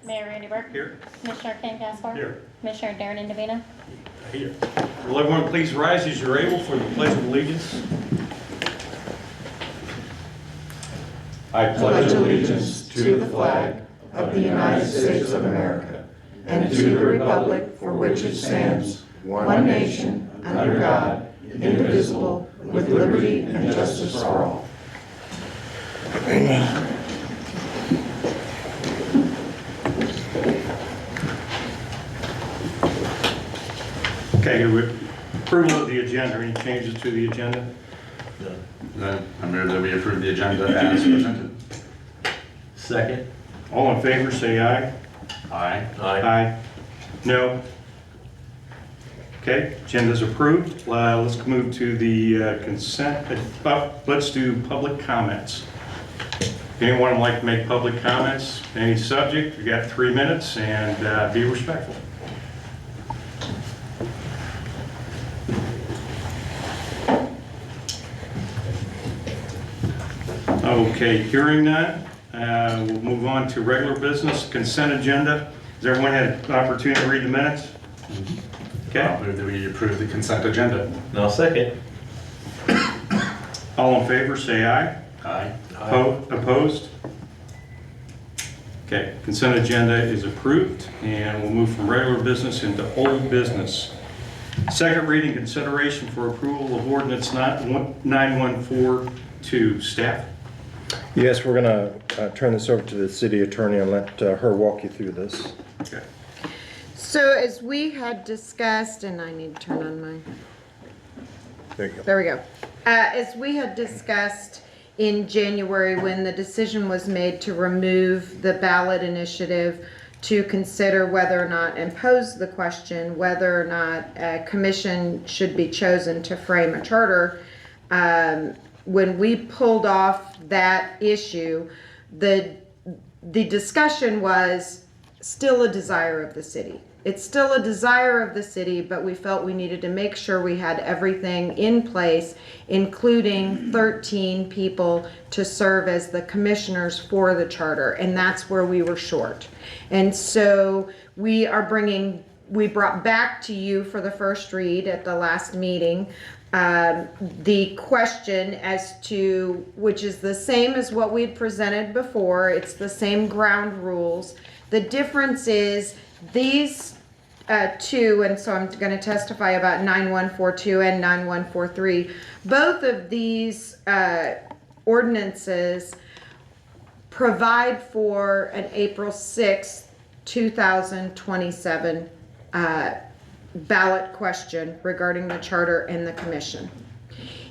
Mayor Randy Burke. Here. Commissioner Ken Caspar. Here. Commissioner Darren Indovina. Here. Will everyone please rise as you're able for the Pledge of Allegiance? I pledge allegiance to the flag of the United States of America and to the republic for which it stands, one nation, under God, indivisible, with liberty and justice for all. Amen. Okay, approval of the agenda. Any changes to the agenda? I move that we approve the agenda as presented. Second. All in favor, say aye. Aye. Aye. No. Okay, agenda's approved. Let's move to the consent. Let's do public comments. Anyone would like to make public comments? Any subject? You got 3 minutes, and be respectful. Okay, hearing none, we'll move on to regular business, consent agenda. Has everyone had an opportunity to read the minutes? Okay. I'll move that we approve the consent agenda. No, second. All in favor, say aye. Aye. Opposed? Okay, consent agenda is approved, and we'll move from regular business into old business. Second reading, consideration for approval of ordinance 9142. Staff? Yes, we're going to turn this over to the city attorney and let her walk you through this. Okay. So as we had discussed, and I need to turn on my, There you go. there we go. As we had discussed in January when the decision was made to remove the ballot initiative to consider whether or not, and pose the question, whether or not a commission should be chosen to frame a charter, when we pulled off that issue, the discussion was still a desire of the city. It's still a desire of the city, but we felt we needed to make sure we had everything in place, including 13 people to serve as the commissioners for the charter, and that's where we were short. And so we brought back to you for the first read at the last meeting the question as to, which is the same as what we'd presented before. It's the same ground rules. The difference is these two, and so I'm going to testify about 9142 and 9143. Both of these ordinances provide for an April 6th, 2027 ballot question regarding the charter and the commission.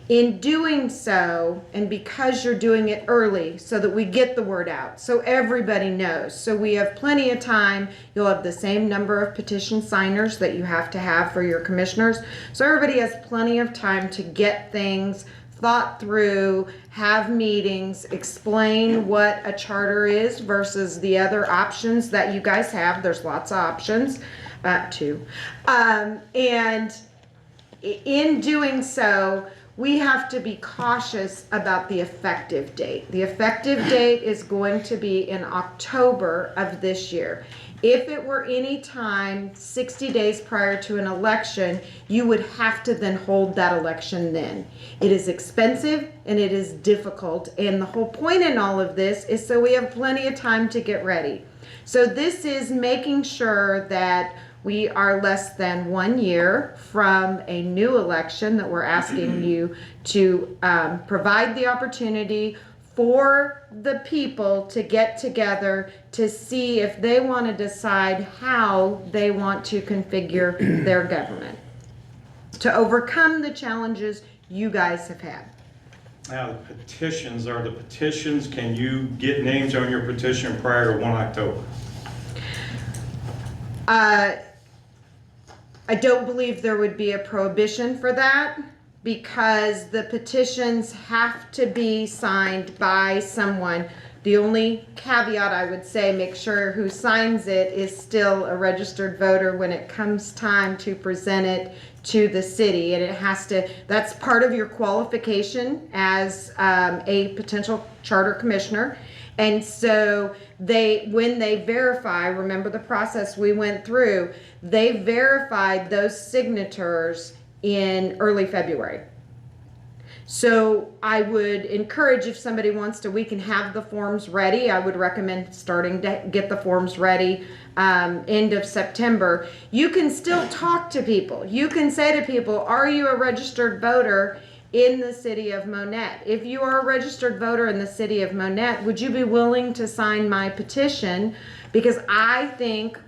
In doing so, and because you're doing it early so that we get the word out, so everybody knows, so we have plenty of time, you'll have the same number of petition signers that you have to have for your commissioners, so everybody has plenty of time to get things thought through, have meetings, explain what a charter is versus the other options that you guys have. There's lots of options. Two. And in doing so, we have to be cautious about the effective date. The effective date is going to be in October of this year. If it were any time 60 days prior to an election, you would have to then hold that election then. It is expensive and it is difficult, and the whole point in all of this is so we have plenty of time to get ready. So this is making sure that we are less than 1 year from a new election, that we're asking you to provide the opportunity for the people to get together to see if they want to decide how they want to configure their government to overcome the challenges you guys have had. Now, the petitions are the petitions. Can you get names on your petition prior to 1 October? I don't believe there would be a prohibition for that because the petitions have to be signed by someone. The only caveat I would say, make sure who signs it is still a registered voter when it comes time to present it to the city. And it has to, that's part of your qualification as a potential charter commissioner. And so when they verify, remember the process we went through, they verified those signatures in early February. So I would encourage, if somebody wants to, we can have the forms ready. I would recommend starting to get the forms ready end of September. You can still talk to people. You can say to people, are you a registered voter in the city of Monett? If you are a registered voter in the city of Monett, would you be willing to sign my petition? Because I think,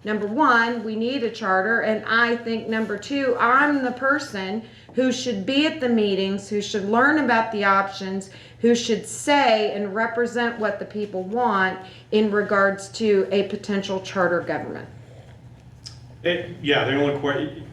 number one, we need a charter, and I think number two, I'm the person who should be at the meetings, who should learn about the options, who should say and represent what the people want in regards to a potential charter government. Yeah, the only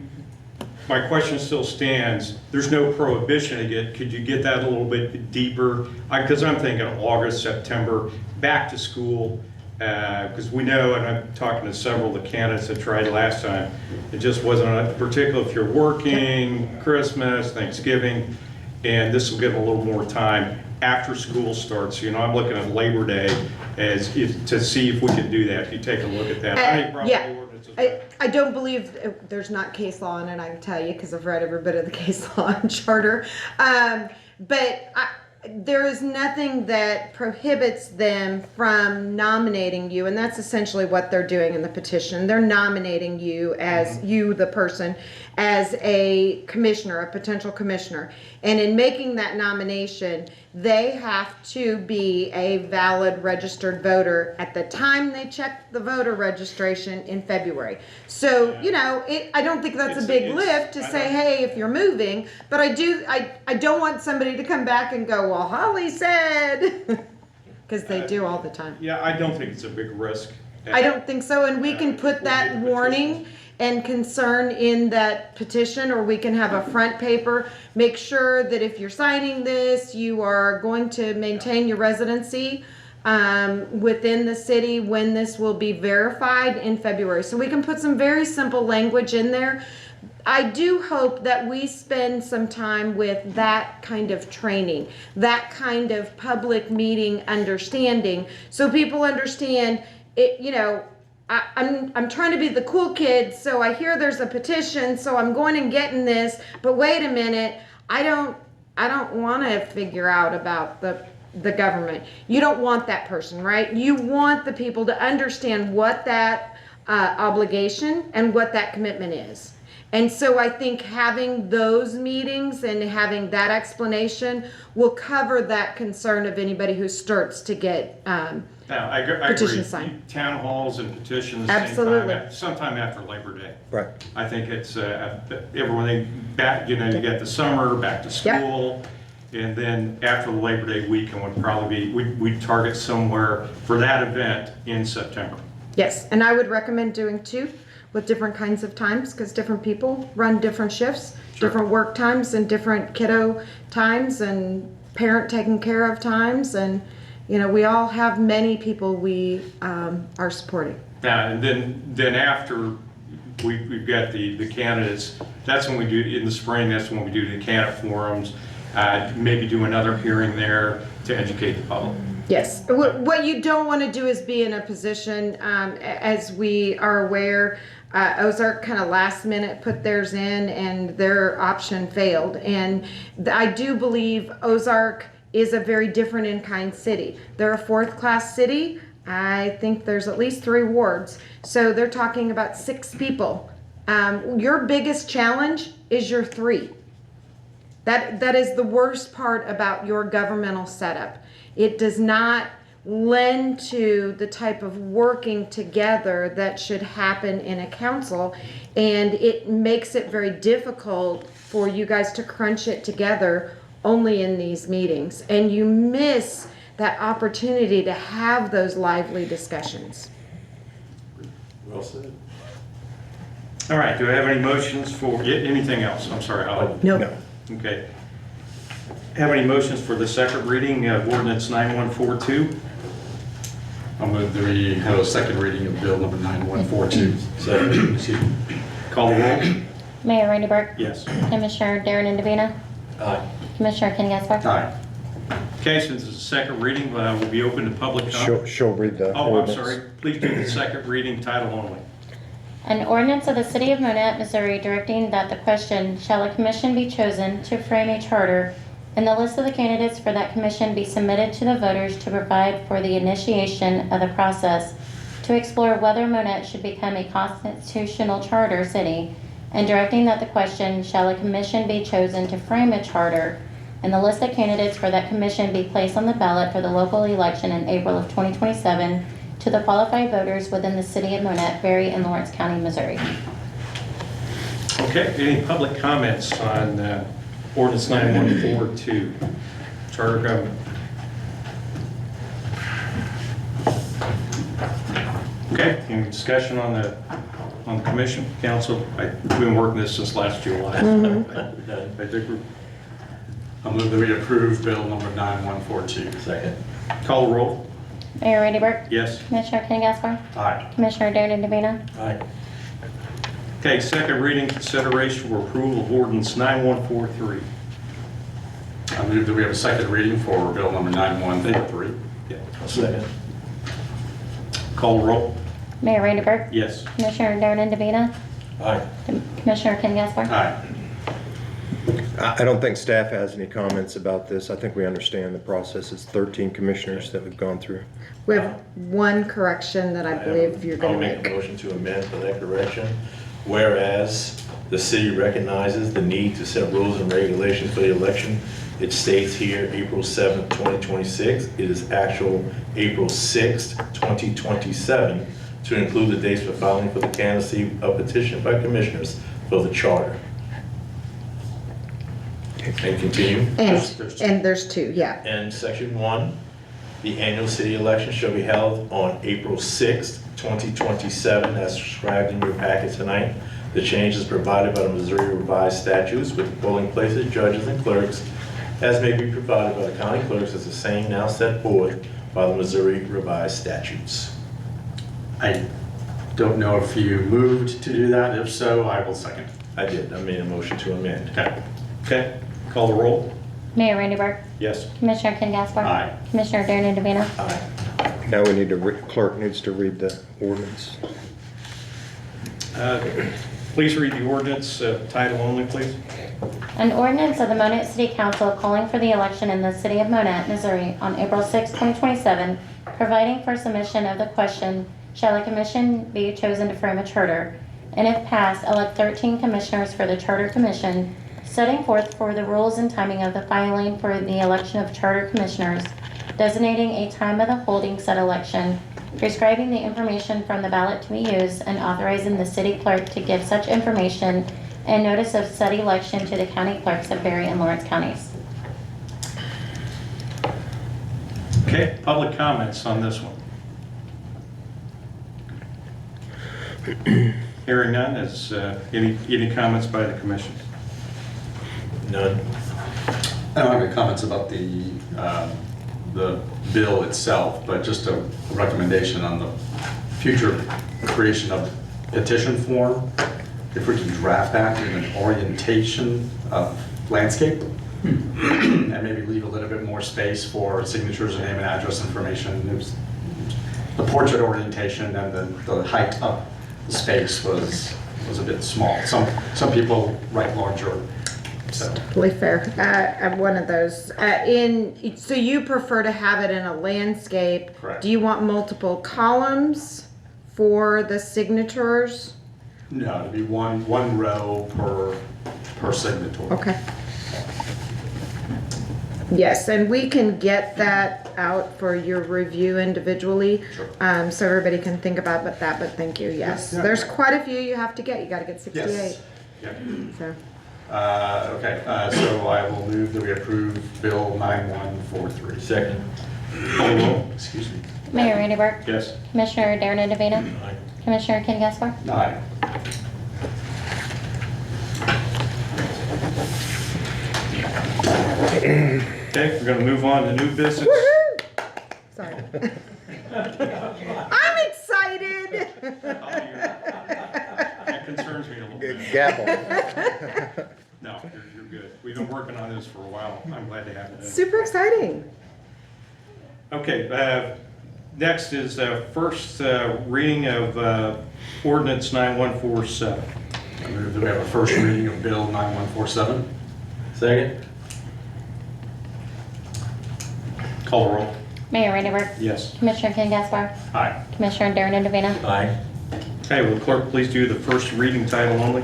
my question still stands. There's no prohibition again. Could you get that a little bit deeper? Because I'm thinking August, September, back to school. Because we know, and I'm talking to several of the candidates that tried last time, it just wasn't particular if you're working, Christmas, Thanksgiving, and this will give them a little more time after school starts. You know, I'm looking at Labor Day to see if we can do that. If you take a look at that. How many property ordinances? I don't believe there's not case law in it, I can tell you, because I've read every bit of the case law and charter. But there is nothing that prohibits them from nominating you, and that's essentially what they're doing in the petition. They're nominating you as you, the person, as a commissioner, a potential commissioner. And in making that nomination, they have to be a valid registered voter at the time they check the voter registration in February. So, you know, I don't think that's a big lift to say, hey, if you're moving, but I don't want somebody to come back and go, well, Holly said, because they do all the time. Yeah, I don't think it's a big risk. I don't think so, and we can put that warning and concern in that petition, or we can have a front paper. Make sure that if you're signing this, you are going to maintain your residency within the city when this will be verified in February. So we can put some very simple language in there. I do hope that we spend some time with that kind of training, that kind of public meeting understanding, so people understand it. You know, I'm trying to be the cool kid, so I hear there's a petition, so I'm going and getting this. But wait a minute, I don't want to figure out about the government. You don't want that person, right? You want the people to understand what that obligation and what that commitment is. And so I think having those meetings and having that explanation will cover that concern of anybody who starts to get I petition agree. signed. Town halls and petitions. Absolutely. Sometime after Labor Day. Right. I think it's everything back. You know, you got the summer, back to school, and then after the Labor Day weekend would probably be we'd target somewhere for that event in September. Yes, and I would recommend doing two with different kinds of times, because different people run different shifts, Sure. different work times, and different kiddo times, and parent taking care of times, and you know, we all have many people we are supporting. Now, and then after we've got the candidates, that's when we do, in the spring, that's when we do the candidate forums, maybe do another hearing there to educate the public. Yes. What you don't want to do is be in a position, as we are aware, Ozark kind of last minute put theirs in and their option failed. And I do believe Ozark is a very different in kind city. They're a fourth class city. I think there's at least 3 wards. So they're talking about 6 people. Your biggest challenge is your 3. That is the worst part about your governmental setup. It does not lend to the type of working together that should happen in a council, and it makes it very difficult for you guys to crunch it together only in these meetings, and you miss that opportunity to have those lively discussions. Well said. All right, do I have any motions for anything else? I'm sorry, Holly. No. Okay. Have any motions for the second reading of ordinance 9142? I'll move that we have a second reading of bill number 9142. Second. Excuse me. Call the roll. Mayor Randy Burke, Yes. Commissioner Darren Indovina, Aye. Commissioner Ken Gaspar. Aye. Okay, since it's a second reading, we'll be open to public comment. She'll read the Oh, I'm ordinance. sorry. Please do the second reading, title only. An ordinance of the City of Monett, Missouri directing that the question, shall a commission be chosen to frame a charter, and the list of the candidates for that commission be submitted to the voters to provide for the initiation of the process to explore whether Monett should become a constitutional charter city, and directing that the question, shall a commission be chosen to frame a charter, and the list of candidates for that commission be placed on the ballot for the local election in April of 2027 to the qualified voters within the City of Monett, Berry, and Lawrence County, Missouri. Okay, any public comments on ordinance 9142, charter government? Okay, any discussion on the commission, council? We've been working this since last July. I think we're, I'll move that we approve bill number 9142. Second. call the roll. Mayor Randy Burke, Yes. Commissioner Kenny Gaspar, Aye. Commissioner Darren DeVina, Aye. Okay, second reading, consideration for approval of ordinance 9143. I move that we have a second reading for bill number 9143. Yeah. Second. Call the roll. Mayor Randy Burke, Yes. Commissioner Darren DeVina, Aye. Commissioner Kenny Gaspar. Aye. I don't think staff has any comments about this. I think we understand the process. It's 13 commissioners that we've gone through. We have one correction that I believe you're I'll gonna make a make. motion to amend for that correction. Whereas the city recognizes the need to set rules and regulations for the election, it states here April 7th, 2026. It is actual April 6th, 2027, to include the dates for filing for the candidacy of petition by commissioners for the charter. And continue. And there's two, yeah. And section 1, the annual city election shall be held on April 6th, 2027, as described in your packet tonight. The change is provided by the Missouri Revised Statutes with polling places, judges, and clerks, as may be provided by the county clerks, as the same now set forth by the Missouri Revised Statutes. I don't know if you moved to do that. If so, I will second. I did, I made a motion to amend. Okay, call the roll. Mayor Randy Burke, Yes. Commissioner Kenny Gaspar. Aye. Commissioner Darren DeVina, Aye. Now we need to, clerk needs to read the ordinance. Please read the ordinance, title only, please. An ordinance of the Monett City Council calling for the election in the City of Monett, Missouri on April 6, 2027, providing for submission of the question, shall a commission be chosen to frame a charter, and if passed, elect 13 commissioners for the Charter Commission, setting forth for the rules and timing of the filing for the election of charter commissioners, designating a time of the holding said election, prescribing the information from the ballot to be used, and authorizing the city clerk to give such information and notice of said election to the county clerks of Berry and Lawrence counties. Okay, public comments on this one. Hearing none, is any comments by the commission? None. I don't have any comments about the bill itself, but just a recommendation on the future creation of petition form. If we can draft that in an orientation of landscape, and maybe leave a little bit more space for signatures and name and address information. It was the portrait orientation and the height of the space was a bit small. Some people write larger. So. Totally fair. I'm one of those. So you prefer to have it in a landscape? Correct. Do you want multiple columns for the signatures? No, it'd be one row per signature. Okay. Yes, and we can get that out for your review individually, Sure. so everybody can think about that, but thank you, yes. Yeah. There's quite a few you have to get. You gotta get 68, Yes. Yeah. so. Okay, so I will move that we approve Bill 9143. Second. Call the roll. Excuse me. Mayor Randy Burke, Yes. Commissioner Darren DeVina, Aye. Commissioner Kenny Gaspar. Aye. Okay, we're gonna move on to new business. Woohoo! Sorry. I'm excited. That concerns me a little bit. Gavel. No, you're good. We've been working on this for a while. I'm glad to have it in. Super exciting. Okay, next is first reading of ordinance 9147. I move that we have a first reading of Bill 9147. Second? Call the roll. Mayor Raineyberg, Yes. Commissioner King Gaspar, Aye. Commissioner Darren Davina. Aye. Okay, will the clerk please do the first reading title only?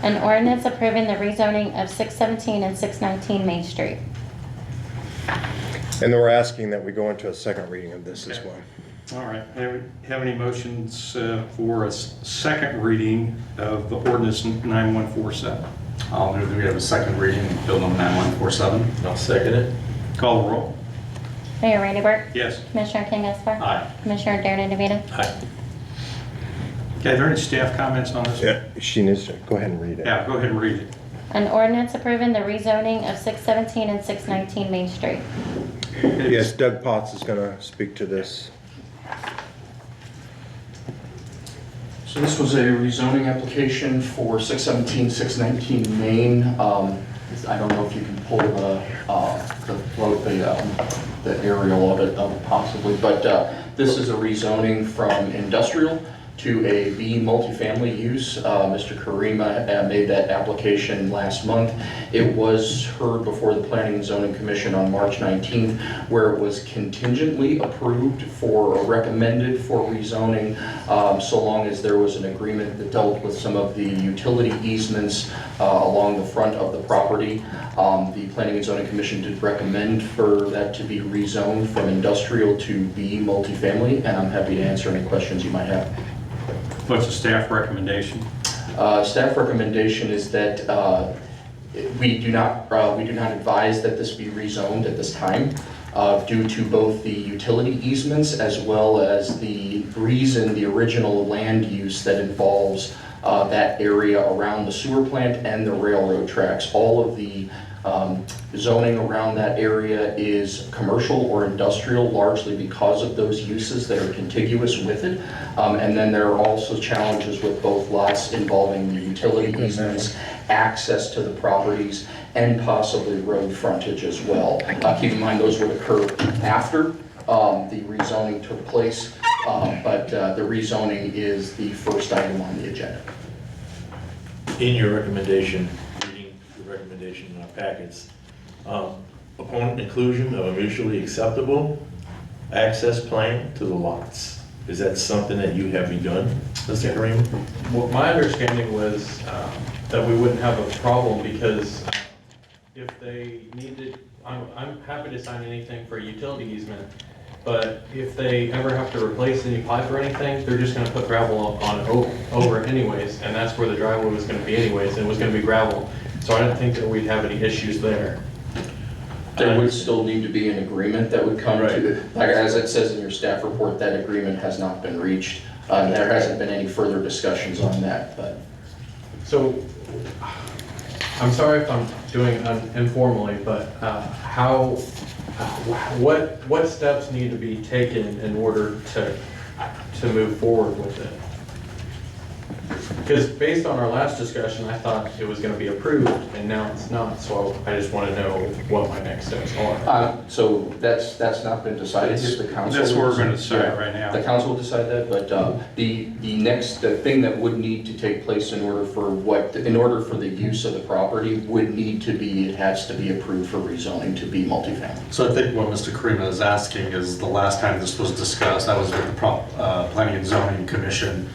An ordinance approving the rezoning of 617 and 619 Main Street. And then we're asking that we go into a second reading of this as well. All right, have any motions for a second reading of the ordinance 9147? I'll move that we have a second reading of Bill number 9147. I'll second it. Call the roll. Mayor Raineyberg, Yes. Commissioner King Gaspar, Aye. Commissioner Darren Davina. Aye. Okay, are there any staff comments on this? Yeah, she needs to, go ahead and read it. Yeah, go ahead and read it. An ordinance approving the rezoning of 617 and 619 Main Street. Yes, Doug Potts is gonna speak to this. So this was a rezoning application for 617, 619 Main. I don't know if you can pull the aerial of it possibly, but this is a rezoning from industrial to a B multifamily use. Mr. Karima made that application last month. It was heard before the Planning and Zoning Commission on March 19th, where it was contingently approved for, or recommended for rezoning, so long as there was an agreement that dealt with some of the utility easements along the front of the property. The Planning and Zoning Commission did recommend for that to be rezoned from industrial to B multifamily, and I'm happy to answer any questions you might have. What's the staff recommendation? Staff recommendation is that we do not advise that this be rezoned at this time due to both the utility easements as well as the reason, the original land use that involves that area around the sewer plant and the railroad tracks. All of the zoning around that area is commercial or industrial, largely because of those uses that are contiguous with it. And then there are also challenges with both lots involving the utility easements, access to the properties, and possibly road frontage as well. Keep in mind, those would occur after the rezoning took place, but the rezoning is the first item on the agenda. In your recommendation, reading the recommendation in our packets, upon inclusion of a mutually acceptable access plan to the lots. Is that something that you have begun, Mr. Kareem? Well, my understanding was that we wouldn't have a problem because if they needed, I'm happy to sign anything for a utility easement, but if they ever have to replace any pipe or anything, they're just gonna put gravel on it over anyways, and that's where the driveway was gonna be anyways, and it was gonna be gravel. So I didn't think that we'd have any issues there. There would still need to be an agreement that would come to, like as it says in your staff report, that agreement has not been reached. There hasn't been any further discussions on that, but. So, I'm sorry if I'm doing it informally, but what steps need to be taken in order to move forward with it? Because based on our last discussion, I thought it was gonna be approved, and now it's not, so I just wanna know what my next steps are. So that's not been decided yet. The council. That's what we're will gonna decide- decide right now. The council will decide that, but the thing that would need to take place in order for the use of the property would need to be, it has to be approved for rezoning to be multifamily. So I think what Mr. Karima is asking is the last time this was discussed, that was with the Planning and Zoning Commission.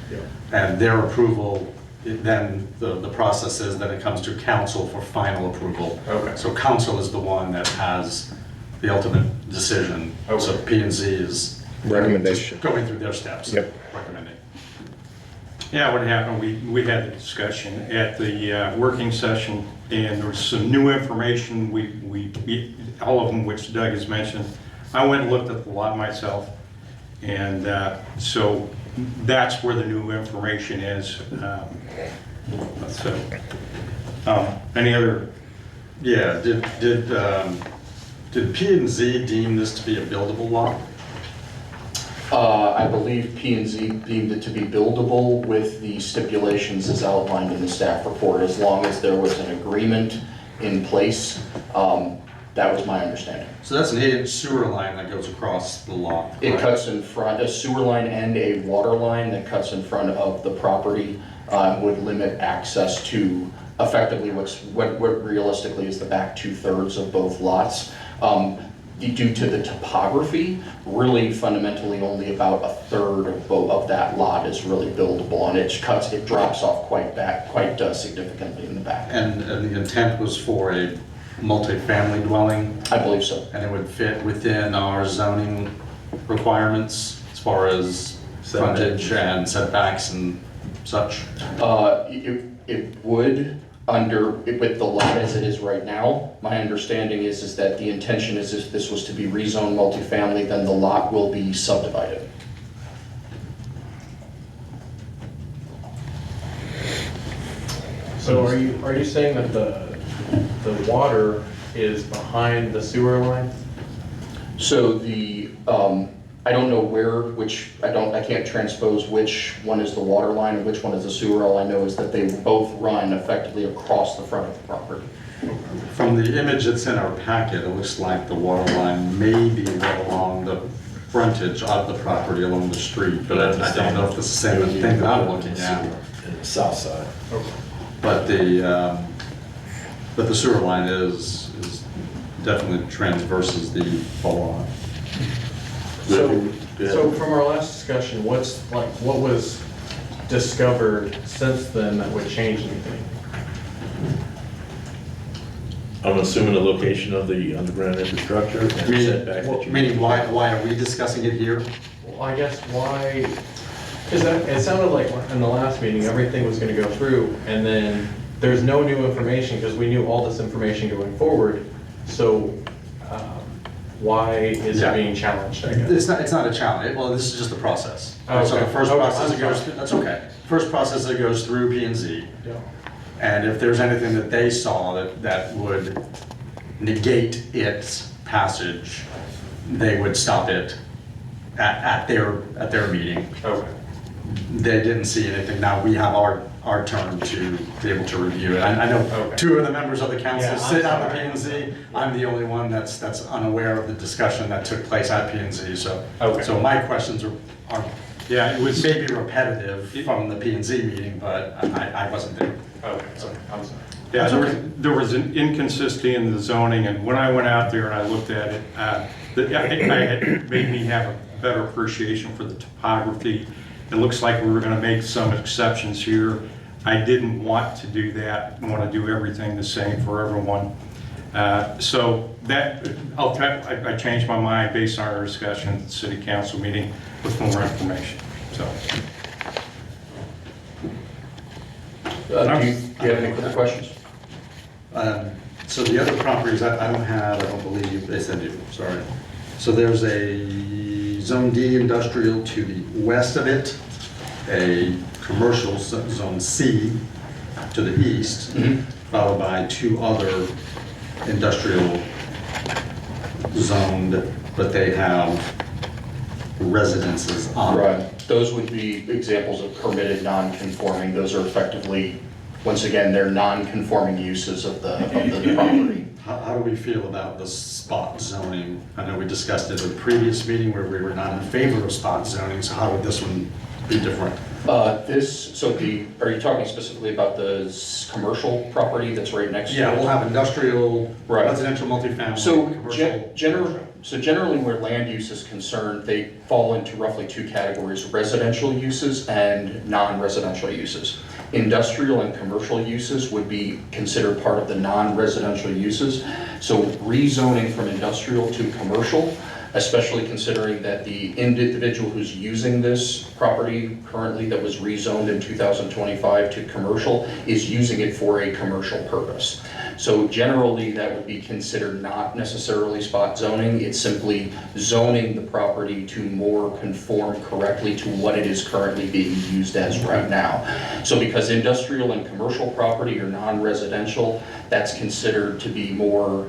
And their approval, then the process is that it comes to council for final approval. Okay. So council is the one that has the ultimate decision. Okay. So P and Z is Recommendation. just going through their steps. Yep. Recommending. Yeah, what happened, we had the discussion at the working session, and there was some new information, all of them which Doug has mentioned. I went and looked at the lot myself, and so that's where the new information is. Any other? Yeah, did P and Z deem this to be a buildable lot? I believe P and Z deemed it to be buildable with the stipulations as outlined in the staff report, as long as there was an agreement in place. That was my understanding. So that's an 8-inch sewer line that goes across the lot. It correct? cuts in front, a sewer line and a water line that cuts in front of the property would limit access to effectively what realistically is the back 2/3 of both lots. Due to the topography, really fundamentally only about 1/3 of that lot is really buildable, and it drops off quite significantly in the back. And the intent was for a multifamily dwelling, I believe so. and it would fit within our zoning requirements as far as frontage and setbacks and such? It would, with the lot as it is right now, my understanding is that the intention is if this was to be rezoned multifamily, then the lot will be subdivided. So are you saying that the water is behind the sewer line? So I don't know I can't transpose which one is the water line and which one is the sewer. All I know is that they both run effectively across the front of the property. From the image that's in our packet, it looks like the water line may be right along the frontage of the property along the street, but I don't know if it's the same thing that I'm looking at. In the south side. But the sewer line is definitely transverses the fall line. So from our last discussion, what was discovered since then that would change anything? I'm assuming the location of the underground infrastructure and setback that you. Meaning why are we discussing it here? Well, I guess why, because it sounded like in the last meeting, everything was gonna go through, and then there's no new information, because we knew all this information going forward, so why is it being challenged, I guess? It's not a challenge. Well, this is just the process. Oh, So the okay. first Okay, process I'm that goes sorry. through, that's okay. First process that goes through P&Z. Yeah. And if there's anything that they saw that would negate its passage, they would stop it at their meeting. Okay. They didn't see anything. Now we have our turn to be able to review it. I know Okay. two of the members of the council Yeah, I'm sit on the sorry. P&Z. I'm the only one that's unaware of the discussion that took place at P&Z. Okay. So my questions are Yeah, it was, maybe repetitive from the P&Z meeting, but I wasn't there. Okay, I'm sorry. yeah, there was an inconsistency in the zoning, and when I went out there and I looked at it, it made me have a better appreciation for the topography. It looks like we were gonna make some exceptions here. I didn't want to do that. I want to do everything the same for everyone. So that, I changed my mind based on our discussion at the city council meeting with more information, so. Do you have any further questions? So the other properties, I don't believe, they said do, sorry. So there's a Zone D industrial to the west of it, a commercial Zone C to the east, followed by two other industrial zoned, but they have residences on it. Right, those would be examples of permitted non-conforming. Those are effectively, once again, they're non-conforming uses of the property. How do we feel about the spot zoning? I know we discussed it at a previous meeting where we were not in favor of spot zoning, so how would this one be different? Are you talking specifically about the commercial property that's right next to it? Yeah, we'll have industrial, Right. residential, multifamily, So commercial. generally where land use is concerned, they fall into roughly two categories: residential uses and non-residential uses. Industrial and commercial uses would be considered part of the non-residential uses. So rezoning from industrial to commercial, especially considering that the individual who's using this property currently that was rezoned in 2025 to commercial is using it for a commercial purpose. So generally, that would be considered not necessarily spot zoning. It's simply zoning the property to more conform correctly to what it is currently being used as right now. So because industrial and commercial property are non-residential, that's considered to be more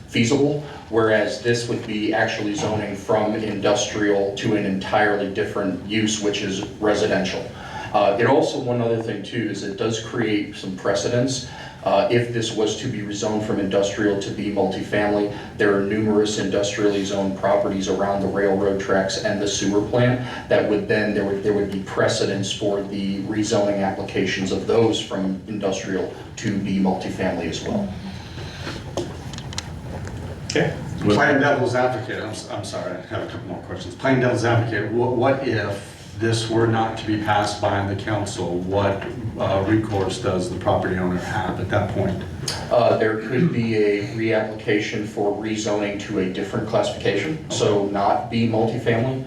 feasible, whereas this would be actually zoning from industrial to an entirely different use, which is residential. It also, one other thing too, is it does create some precedents. If this was to be rezoned from industrial to be multifamily, there are numerous industrially zoned properties around the railroad tracks and the sewer plant that would then, there would be precedence for the rezoning applications of those from industrial to be multifamily as well. Okay. Playing devil's advocate, I'm sorry, I have a couple more questions. Playing devil's advocate, what if this were not to be passed by the council? What recourse does the property owner have at that point? There could be a reapplication for rezoning to a different classification, so not be multifamily.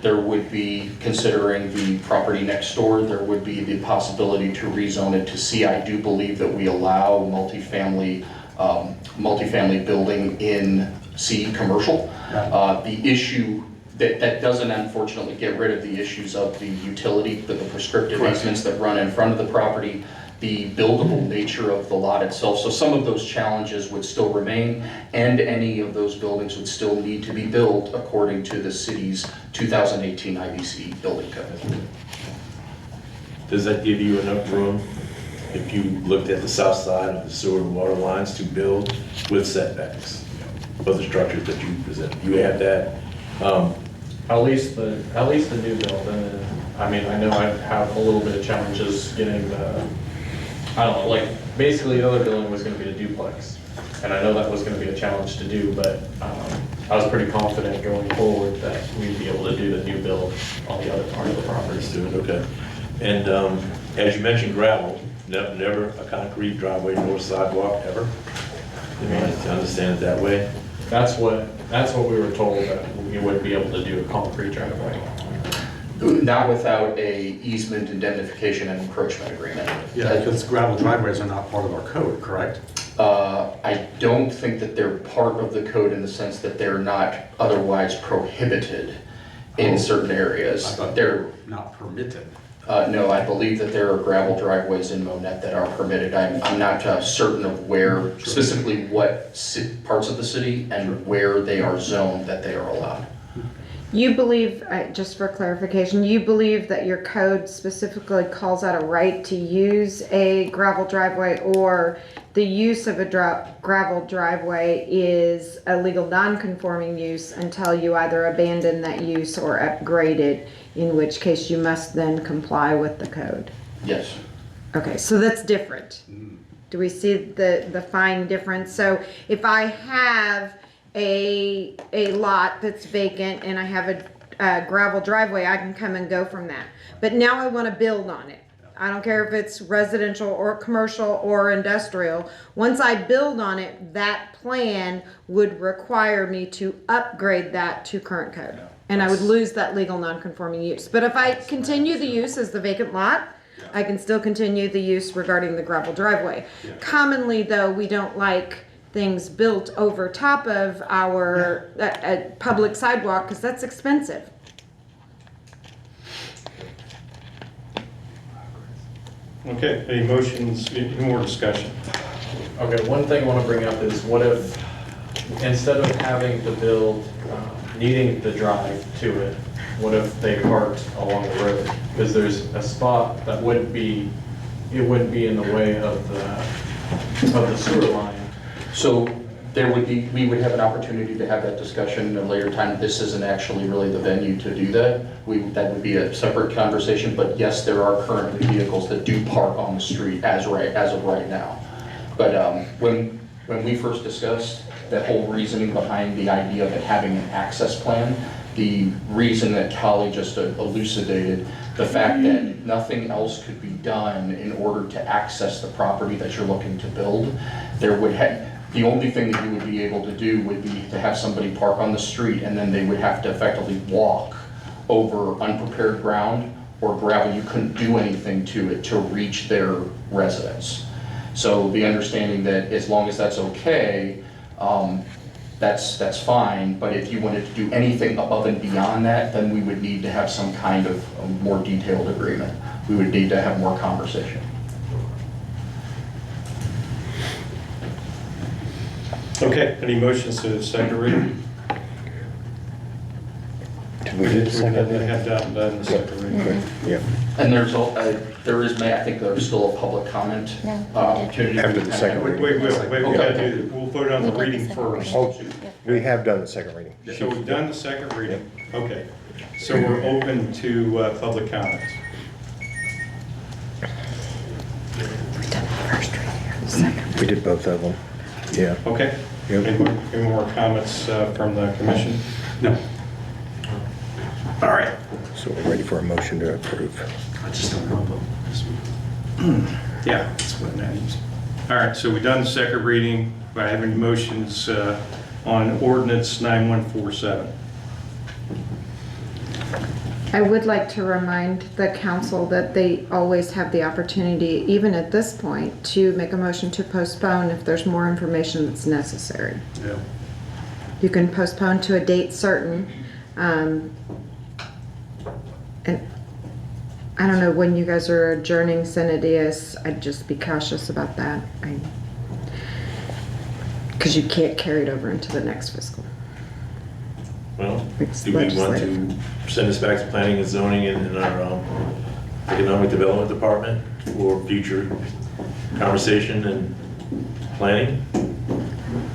There would be, considering the property next door, there would be the possibility to rezone it to C. I do believe that we allow multifamily building in C, commercial. The issue that doesn't unfortunately get rid of the issues of the utility, the prescriptive easements that run in front of the property, the buildable nature of the lot itself. So some of those challenges would still remain, and any of those buildings would still need to be built according to the city's 2018 IBC building code. Does that give you enough room, if you looked at the south side of the sewer and water lines, to build with setbacks for the structures that you present? You have that. At least the new build, and then, I mean, I know I have a little bit of challenges getting the, I don't know, like, basically the other building was gonna be a duplex. And I know that was gonna be a challenge to do, but, I was pretty confident going forward that we'd be able to do the new build on the other part of the property. Understood, okay. And as you mentioned, gravel, never a concrete driveway nor sidewalk, ever? You mean, to understand it that way? That's what we were told, that we wouldn't be able to do a concrete driveway. Not without a easement indemnification and encroachment agreement. Yeah, because gravel driveways are not part of our code, correct? I don't think that they're part of the code in the sense that they're not otherwise prohibited in certain areas. I thought They're not permitted. no, I believe that there are gravel driveways in Monett that are permitted. I'm not certain of where, specifically what parts of the city and where they are zoned that they are allowed. You believe, just for clarification, you believe that your code specifically calls out a right to use a gravel driveway, or the use of a gravel driveway is a legal non-conforming use until you either abandon that use or upgrade it, in which case you must then comply with the code? Yes. Okay, so that's different. Do we see the fine difference? So if I have a lot that's vacant and I have a gravel driveway, I can come and go from that. But now I want to build on it. I don't care if it's residential or commercial or industrial. Once I build on it, that plan would require me to upgrade that to current code. And I would lose that legal non-conforming use. But if I continue the use as the vacant lot, I can still continue the use regarding the gravel driveway. Commonly, though, we don't like things built over top of our public sidewalk because that's expensive. Okay, any motions, any more discussion? Okay, one thing I want to bring up is, what if, instead of having to build, needing the drive to it, what if they parked along the road? Because there's a spot that wouldn't be in the way of the sewer line. So we would have an opportunity to have that discussion at a later time. This isn't actually really the venue to do that. That would be a separate conversation, but yes, there are currently vehicles that do park on the street as of right now. But when we first discussed the whole reasoning behind the idea of it having an access plan, the reason that Kali just elucidated, the fact that nothing else could be done in order to access the property that you're looking to build, the only thing that you would be able to do would be to have somebody park on the street, and then they would have to effectively walk over unprepared ground or gravel. You couldn't do anything to it to reach their residence. So the understanding that as long as that's okay, that's fine, but if you wanted to do anything above and beyond that, then we would need to have some kind of a more detailed agreement. We would need to have more conversation. Okay, any motions to second reading? To We did the second We reading? have done the second reading. Okay, yeah. And I think there's still a public comment No, opportunity. After the second Wait, we gotta do, we'll vote on the We did the reading second first. reading. Oh, we have done the second reading. So we've done the second reading, okay. So we're open to public comments. We did both of them, yeah. Okay? Yep. Any more comments from the commission? No, All right. So we're ready for a motion to approve. I just don't know. Yeah, that's what that is. All right, so we've done the second reading. Do I have any motions on ordinance 9147? I would like to remind the council that they always have the opportunity, even at this point, to make a motion to postpone if there's more information that's necessary. Yeah. You can postpone to a date certain. And I don't know when you guys are adjourning Senadius, I'd just be cautious about that. Because you can't carry it over into the next fiscal. Well, It's do we want legislative. to send this back to planning and zoning and our economic development department for future conversation and planning?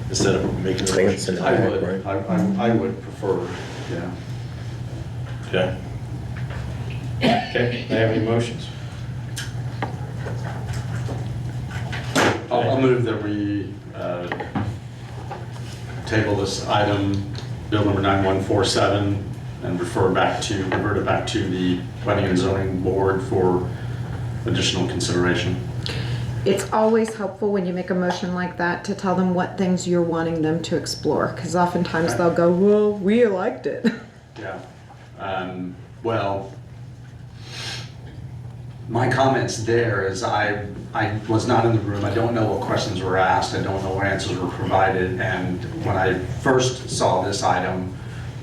Instead of making the Send motion? it I back, would, right? I would prefer, yeah. Okay. Okay, do I have any motions? I'll move that we table this item, bill number 9147, and revert it back to the planning and zoning board for additional consideration. It's always helpful when you make a motion like that to tell them what things you're wanting them to explore, because oftentimes they'll go, well, we liked it. Yeah. Well, my comments there is I was not in the room. I don't know what questions were asked. I don't know what answers were provided. And when I first saw this item,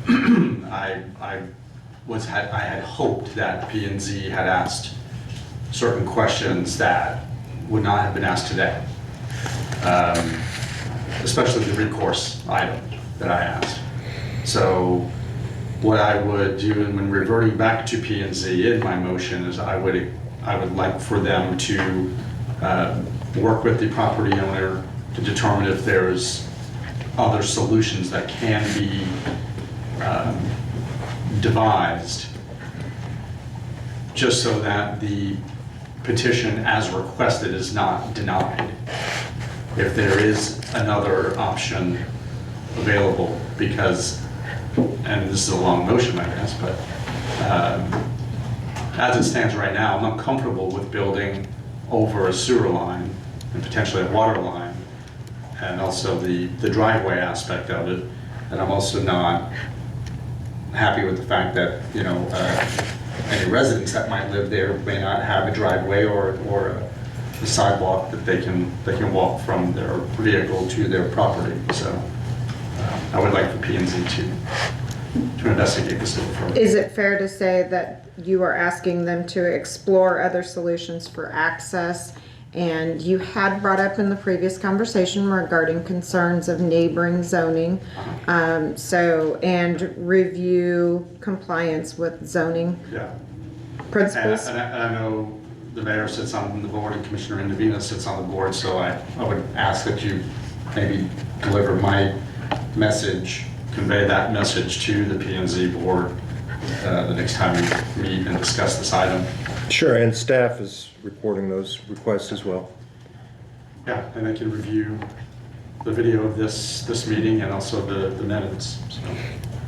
I had hoped that P&Z had asked certain questions that would not have been asked today. Especially the recourse item that I asked. So what I would do, and when reverting back to P&Z in my motion, is I would like for them to work with the property owner to determine if there's other solutions that can be devised, just so that the petition as requested is not denied. If there is another option available, because, and this is a long motion, I guess, but as it stands right now, I'm not comfortable with building over a sewer line and potentially a water line, and also the driveway aspect of it. And I'm also not happy with the fact that, any residents that might live there may not have a driveway or a sidewalk that they can walk from their vehicle to their property. So I would like for P&Z to investigate this a little further. Is it fair to say that you are asking them to explore other solutions for access? And you had brought up in the previous conversation regarding concerns of neighboring zoning. And review compliance with zoning Yeah. principles. And I know the mayor sits on the board and Commissioner Indovina sits on the board, so I would ask that you maybe deliver my message, convey that message to the P&Z board the next time we meet and discuss this item. Sure, and staff is reporting those requests as well. Yeah, and I can review the video of this meeting and also the minutes. So,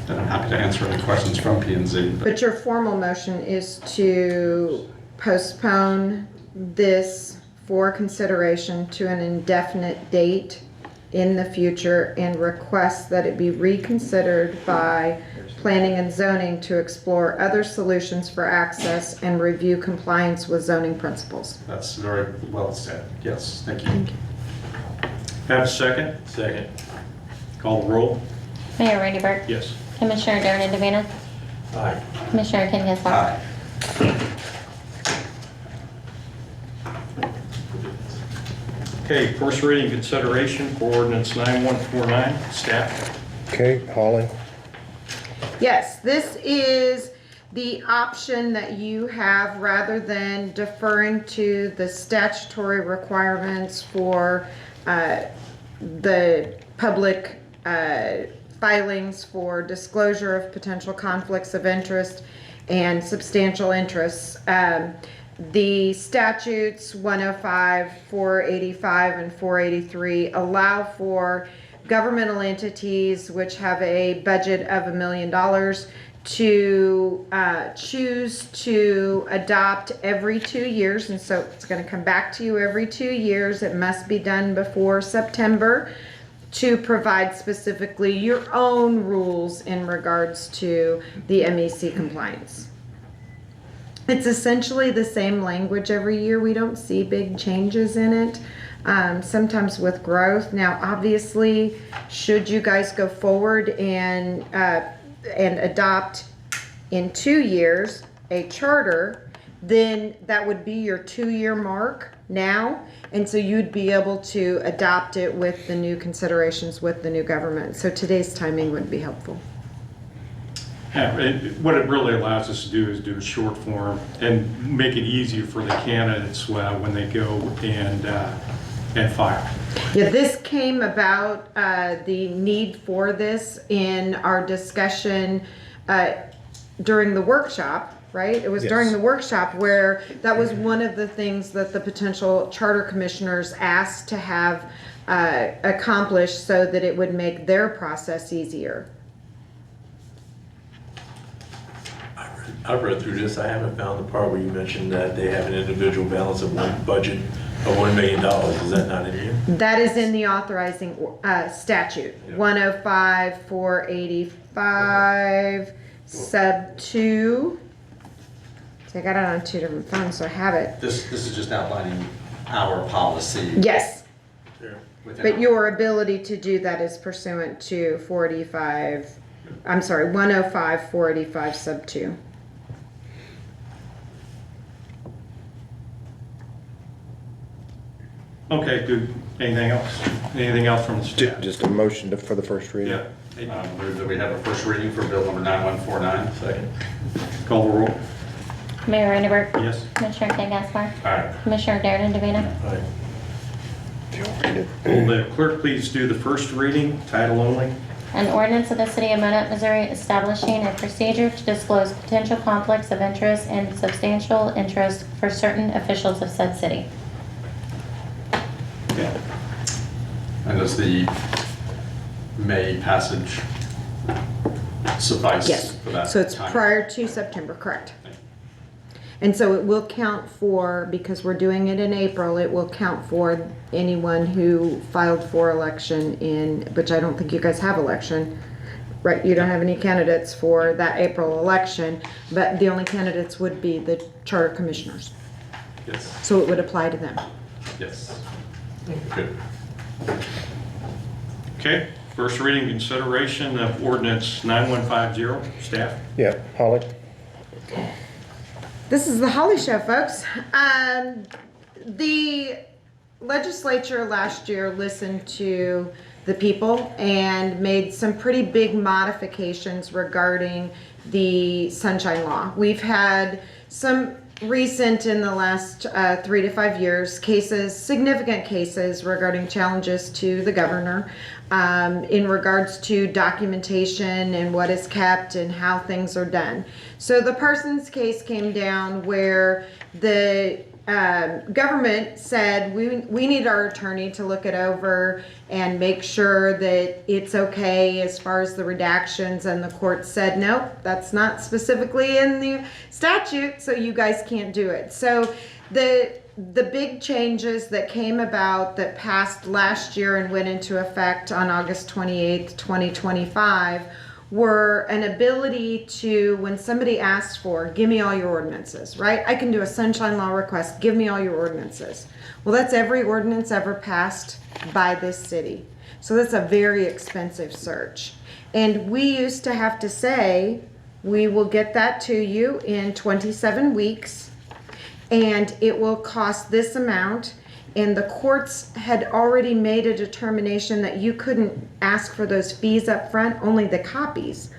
and I'm happy to answer any questions from P&Z. But your formal motion is to postpone this for consideration to an indefinite date in the future and request that it be reconsidered by planning and zoning to explore other solutions for access and review compliance with zoning principles. That's very well said. Yes, thank you. Have a second? Second. Call the roll? Mayor Rainey Burke. Yes. Commissioner Darren DeVina. Aye. Commissioner Ken Heslop. Aye. Okay, first reading consideration for ordinance 9149. Staff? Okay, Holly. Yes, this is the option that you have rather than deferring to the statutory requirements for the public filings for disclosure of potential conflicts of interest and substantial interests. The statutes 105, 485, and 483 allow for governmental entities which have a budget of $1 million to choose to adopt every 2 years, and so it's going to come back to you every 2 years. It must be done before September, to provide specifically your own rules in regards to the MEC compliance. It's essentially the same language every year. We don't see big changes in it. Sometimes with growth. Now, obviously, should you guys go forward and adopt in 2 years a charter, then that would be your 2-year mark now. And so you'd be able to adopt it with the new considerations with the new government. So today's timing would be helpful. Yeah, what it really allows us to do is do a short form and make it easier for the candidates when they go and file. Yeah, this came about, the need for this in our discussion during the workshop, right? It was Yes. during the workshop where that was one of the things that the potential charter commissioners asked to have accomplished so that it would make their process easier. I've read through this. I haven't found the part where you mentioned that they have an individual balance of one budget of $1 million. Is that not in here? That is in the authorizing statute, Yeah. 105, 485, sub 2. So I got it on 2 different phones, so I have it. This is just outlining our policy. Yes, There. within but our- your ability to do that is pursuant to 105, 485, sub 2. Okay, good. Anything else? Anything else from the staff? Just a motion for the first reading. Yeah. Move that we have a first reading for bill number 9149. Second. Call the roll. Mayor Raineyberg. Yes. Commissioner King Gaspar. Aye. Commissioner Darren DeVito. All right. Will the clerk please do the first reading, title only? An ordinance of the City of Monett, Missouri establishing a procedure to disclose potential conflicts of interest and substantial interest for certain officials of said city. Okay. And does the May passage suffice Yes, for that so it's time? prior to September, correct. And so it will count for, because we're doing it in April, it will count for anyone who filed for election in, which I don't think you guys have election, right? You don't have any candidates for that April election, but the only candidates would be the charter commissioners. Yes, So it would apply to them. yes. Good. Okay, first reading consideration of ordinance 9150. Staff? Yeah, Holly? This is the Holly Show, folks. The legislature last year listened to the people and made some pretty big modifications regarding the Sunshine Law. We've had some recent in the last 3 to 5 years cases, significant cases regarding challenges to the governor in regards to documentation and what is kept and how things are done. So the Parsons case came down where the government said we need our attorney to look it over and make sure that it's okay as far as the redactions, and the court said nope, that's not specifically in the statute, so you guys can't do it. So the big changes that came about that passed last year and went into effect on August 28th, 2025 were an ability to, when somebody asks for, give me all your ordinances, right? I can do a sunshine law request, give me all your ordinances. Well, that's every ordinance ever passed by this city. So that's a very expensive search. And we used to have to say, we will get that to you in 27 weeks, and it will cost this amount. And the courts had already made a determination that you couldn't ask for those fees up front, only the copies.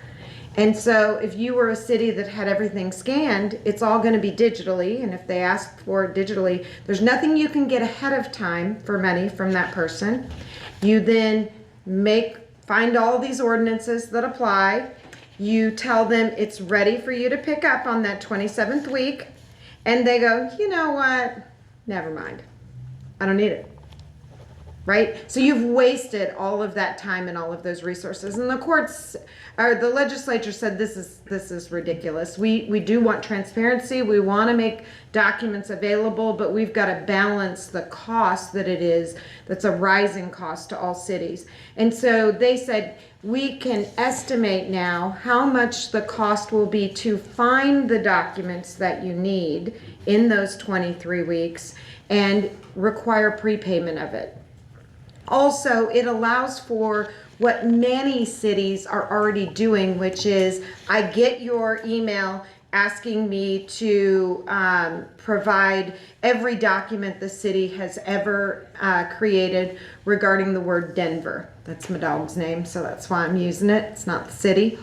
And so if you were a city that had everything scanned, it's all going to be digitally. And if they ask for it digitally, there's nothing you can get ahead of time for money from that person. You then find all these ordinances that apply. You tell them it's ready for you to pick up on that 27th week. And they go, you know what? Never mind. I don't need it. Right? So you've wasted all of that time and all of those resources. And the courts, or the legislature said this is ridiculous. We do want transparency. We want to make documents available, but we've got to balance the cost that it is. That's a rising cost to all cities. And so they said, we can estimate now how much the cost will be to find the documents that you need in those 23 weeks and require prepayment of it. Also, it allows for what many cities are already doing, which is I get your email asking me to provide every document the city has ever created regarding the word Denver. That's my dog's name, so that's why I'm using it. It's not the city.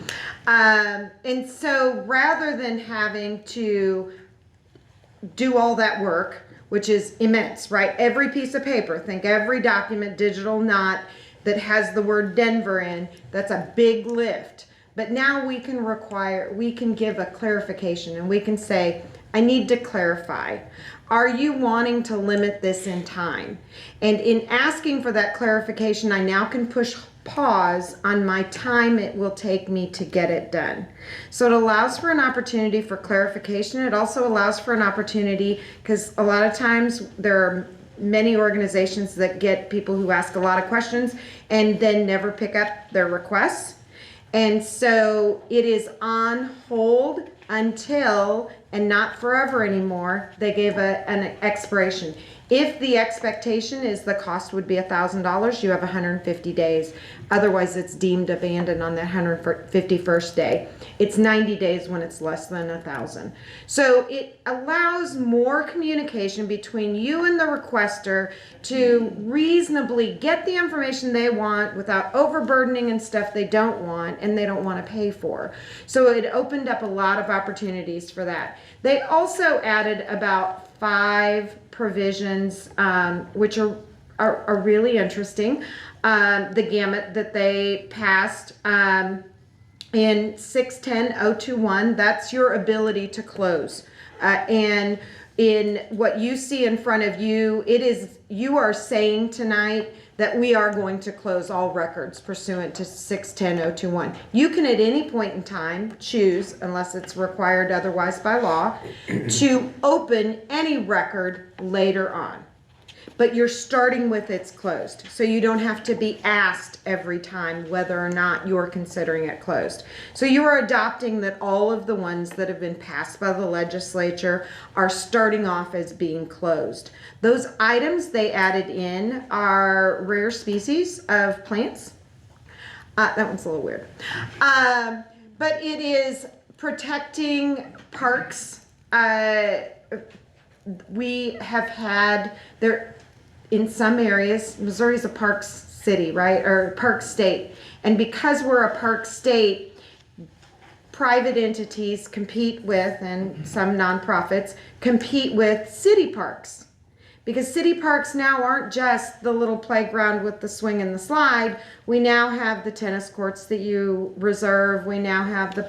And so rather than having to do all that work, which is immense, right? Every piece of paper, think every document, digital, not, that has the word Denver in, that's a big lift. But now we can give a clarification, and we can say, I need to clarify. Are you wanting to limit this in time? And in asking for that clarification, I now can push pause on my time it will take me to get it done. So it allows for an opportunity for clarification. It also allows for an opportunity, because a lot of times there are many organizations that get people who ask a lot of questions and then never pick up their requests. And so it is on hold until, and not forever anymore, they gave an expiration. If the expectation is the cost would be $1,000, you have 150 days. Otherwise, it's deemed abandoned on the 151st day. It's 90 days when it's less than 1,000. So it allows more communication between you and the requester to reasonably get the information they want without overburdening and stuff they don't want and they don't want to pay for. So it opened up a lot of opportunities for that. They also added about 5 provisions, which are really interesting. The gamut that they passed in 610-021, that's your ability to close. And in what you see in front of you, you are saying tonight that we are going to close all records pursuant to 610-021. You can at any point in time choose, unless it's required otherwise by law, to open any record later on. But you're starting with it's closed. So you don't have to be asked every time whether or not you're considering it closed. So you are adopting that all of the ones that have been passed by the legislature are starting off as being closed. Those items they added in are rare species of plants. That one's a little weird. But it is protecting parks. We have had there. In some areas, Missouri's a park city, right? Or park state. And because we're a park state, private entities compete with, and some nonprofits, compete with city parks. Because city parks now aren't just the little playground with the swing and the slide. We now have the tennis courts that you reserve. We now have the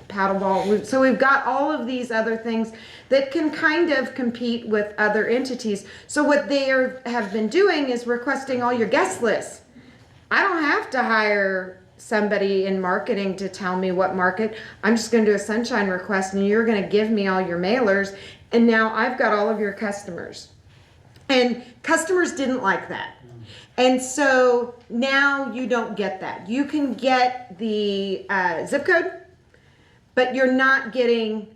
paddleball. So we've got all of these other things that can kind of compete with other entities. So what they have been doing is requesting all your guest lists. I don't have to hire somebody in marketing to tell me what market. I'm just going to do a sunshine request and you're going to give me all your mailers. And now I've got all of your customers. And customers didn't like that. And so now you don't get that. You can get the zip code, but you're not getting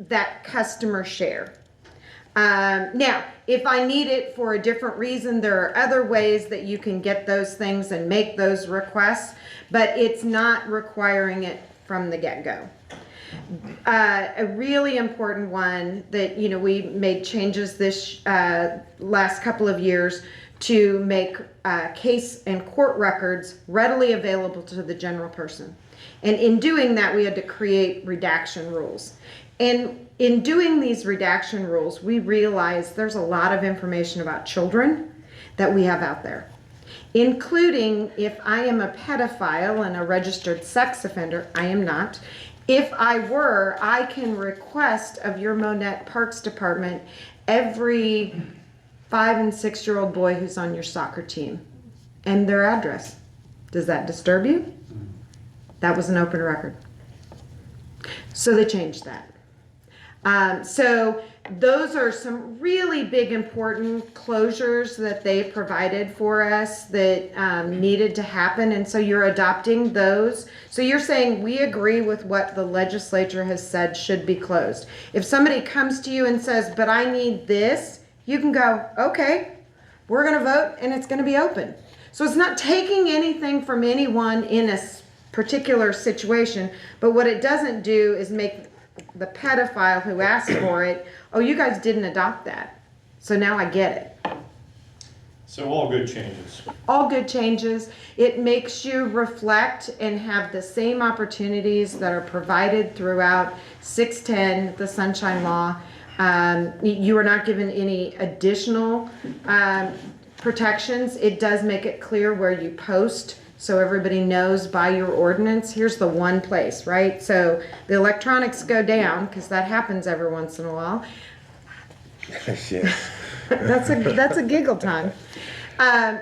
that customer share. Now, if I need it for a different reason, there are other ways that you can get those things and make those requests, but it's not requiring it from the get-go. A really important one that, we made changes this last couple of years to make case and court records readily available to the general person. And in doing that, we had to create redaction rules. And in doing these redaction rules, we realized there's a lot of information about children that we have out there, including if I am a pedophile and a registered sex offender. I am not. If I were, I can request of your Monett Parks Department every 5 and 6 year old boy who's on your soccer team and their address. Does that disturb you? That was an open record. So they changed that. So those are some really big important closures that they provided for us that needed to happen. And so you're adopting those. So you're saying we agree with what the legislature has said should be closed. If somebody comes to you and says, but I need this, you can go, okay, we're going to vote and it's going to be open. So it's not taking anything from anyone in a particular situation, but what it doesn't do is make the pedophile who asked for it, oh, you guys didn't adopt that, so now I get it. So all good changes. All good changes. It makes you reflect and have the same opportunities that are provided throughout 610, the Sunshine Law. You are not given any additional protections. It does make it clear where you post, so everybody knows by your ordinance, here's the one place, right? So the electronics go down, because that happens every once in a while. Yes. That's a giggle time.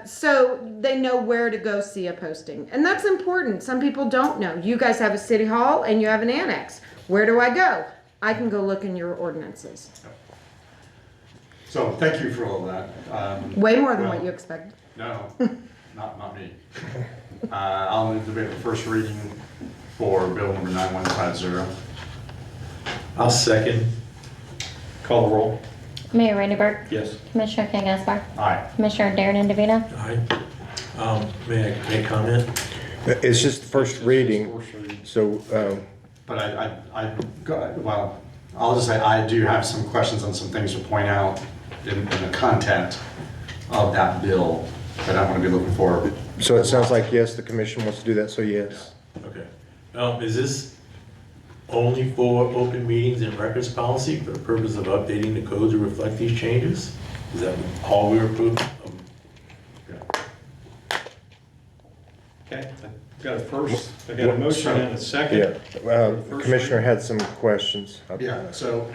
So they know where to go see a posting. And that's important. Some people don't know. You guys have a city hall and you have an annex. Where do I go? I can go look in your ordinances. So thank you for all that. Way more than what you expected. No, not me. I'll move to waive the first reading for bill number 9150. I'll second. Call the roll. Mayor Raineyberg, Yes. Commissioner King Gaspar, Aye. Commissioner Darren Andavina. Aye. May I make comment? It's just the first reading, so, But well, I'll just say I do have some questions on some things to point out in the content of that bill that I'm going to be looking for. so it sounds like, yes, the commission wants to do that, so yes. Okay. Is this only for open meetings and records policy for the purpose of updating the code to reflect these changes? Is that all we're approving? Okay, I got a first, I got a motion and a second. Yeah, the commissioner had some questions. Yeah, so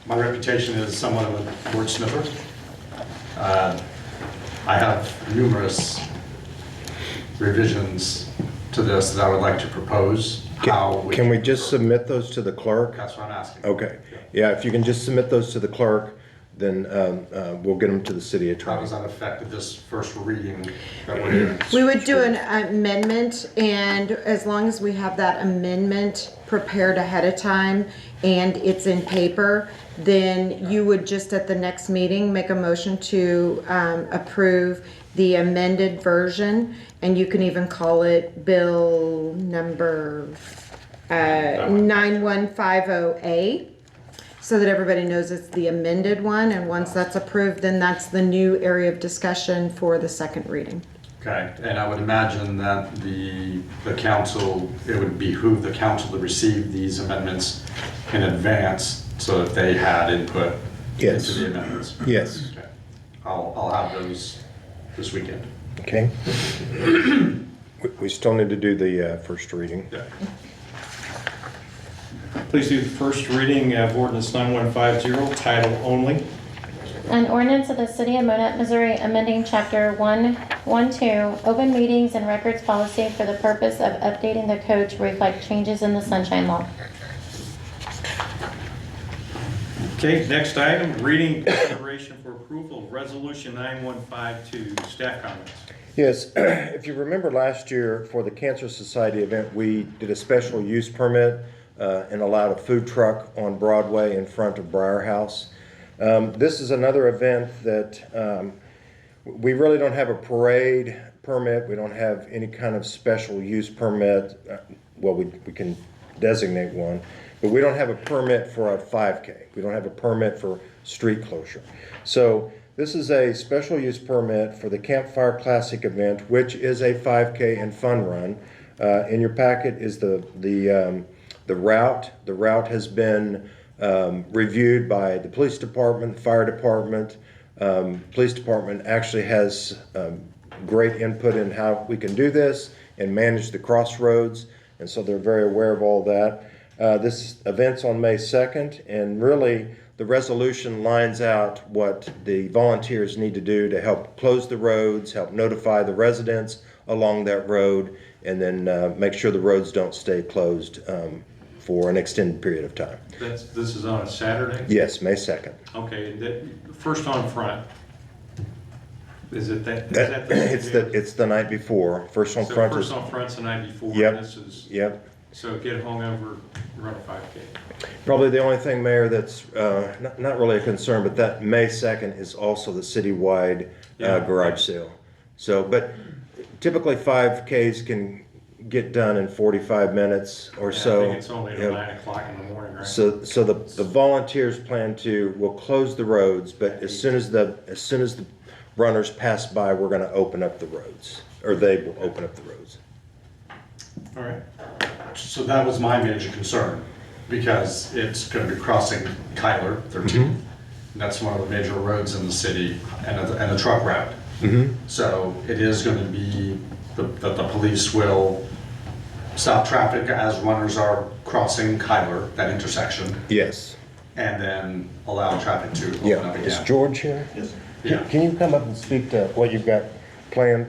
my reputation is somewhat of a wordsmither. I have numerous revisions to this that I would like to propose. Can we just submit those to the clerk? That's what I'm asking. Okay, yeah, if you can just submit those to the clerk, then we'll get them to the city How attorney. does that affect this first reading that we're doing? We would do an amendment, and as long as we have that amendment prepared ahead of time and it's in paper, then you would just at the next meeting make a motion to approve the amended version, and you can even call it bill number 9150A, so that everybody knows it's the amended one, and once that's approved, then that's the new area of discussion for the second reading. Okay, and I would imagine that the council, it would behoove the council to receive these amendments in advance so that they had input Yes. into the amendments. Yes. Okay. I'll have those this weekend. Okay. We still need to do the first reading. Yeah. Please do the first reading of ordinance 9150, title only. An ordinance of the City of Monett, Missouri, amending Chapter 112, Open Meetings and Records Policy for the purpose of updating the code to reflect changes in the Sunshine Law. Okay, next item, reading consideration for approval of resolution 9152. Staff comments. Yes, if you remember last year for the Cancer Society event, we did a special use permit and allowed a food truck on Broadway in front of Briar House. This is another event that we really don't have a parade permit. We don't have any kind of special use permit. Well, we can designate one, but we don't have a permit for a 5K. We don't have a permit for street closure. So this is a special use permit for the Campfire Classic event, which is a 5K and fun run. In your packet is the route. The route has been reviewed by the police department, fire department. Police department actually has great input in how we can do this and manage the crossroads, and so they're very aware of all that. This event's on May 2nd, and really the resolution lines out what the volunteers need to do to help close the roads, help notify the residents along that road, and then make sure the roads don't stay closed for an extended period of time. This is on a Saturday? Yes, May 2nd. Okay, first on front. Is it that? Is that the It's the night before. First on so front first is, on front's the night before. Yep. This is, yep. so get hungover, run a 5K. Probably the only thing, Mayor, that's not really a concern, but that May 2nd is also the citywide Yeah. garage sale. So, but typically 5Ks can get done in 45 minutes or Yeah, so. I think it's only at Yep. 9 o'clock in the morning, right? So the volunteers plan to, will close the roads, but as soon as the runners pass by, we're gonna open up the roads, or they will open up the roads. All right. So that was my major concern, because it's going to be crossing Kyler 13. And that's one of the major roads in the city, and the truck route. So it is going to be that the police will stop traffic as runners are crossing Kyler, that intersection, Yes. and then allow traffic to open Yeah. up Is again. George here? Yes. Yeah. Can you come up and speak to what you've got planned?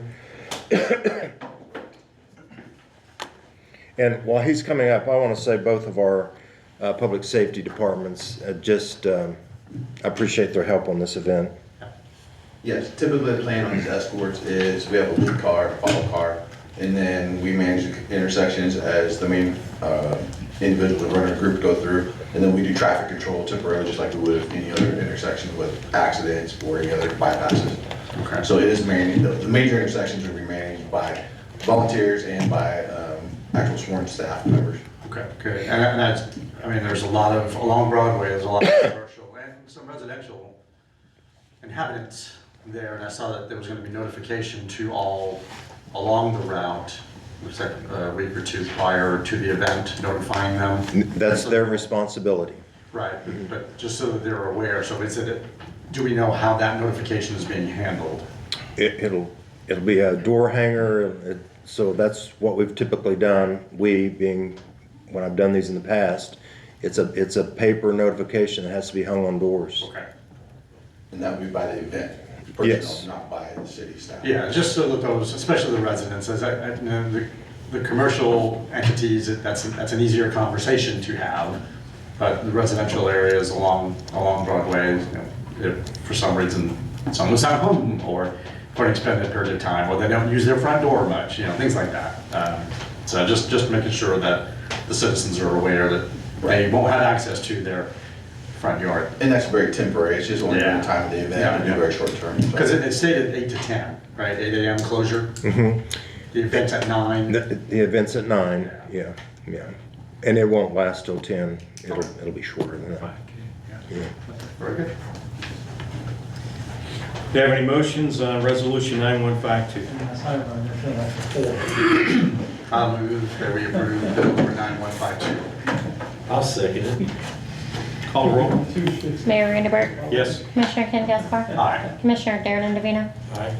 And while he's coming up, I want to say both of our public safety departments appreciate their help on this event. Yes, typically the plan on these escorts is we have a lead car, follow car, and then we manage the intersections as the main individual and runner group go through, and then we do traffic control temporarily, just like we would with any other intersection with accidents or any other bypasses. Okay. So it is managed, the major intersections will be managed by volunteers and by actual sworn staff members. Okay, good. And that's, I mean, there's a lot of, along Broadway, there's a lot of commercial and some residential inhabitants there, and I saw that there was gonna be notification to all along the route, looks like a week or two prior to the event, notifying them. That's their responsibility. Right, but just so that they're aware, so is it, do we know how that notification is being handled? It'll be a door hanger, so that's what we've typically done. We being, when I've done these in the past, it's a paper notification that has to be hung on doors. Okay. And that would be by the event Yes. personnel, not by the city staff. Yeah, just so that those, especially the residents, as you know, the commercial entities, that's an easier conversation to have. But the residential areas along Broadway, you know, if for some reason someone's at home or for an extended period of time, or they don't use their front door much, you know, things like that. So just making sure that the citizens are aware that they won't have access to their front yard. And that's very temporary, it's just only during Yeah. the time of the event, Yeah, it'll be yeah. very short term. Because it stated 8 to 10, right? 8 a.m. closure. Mm-hmm. The event's at 9. The event's at 9, yeah. And it won't last till 10. It'll be shorter than that. 5K, yeah. Yeah. Very good. Do you have any motions on Resolution 9152? I'll move that we approve bill number 9152. I'll second it. Call roll. Mayor Randberg, Yes. Commissioner Ken Gaspar, Aye. Commissioner Darren Davina. Aye.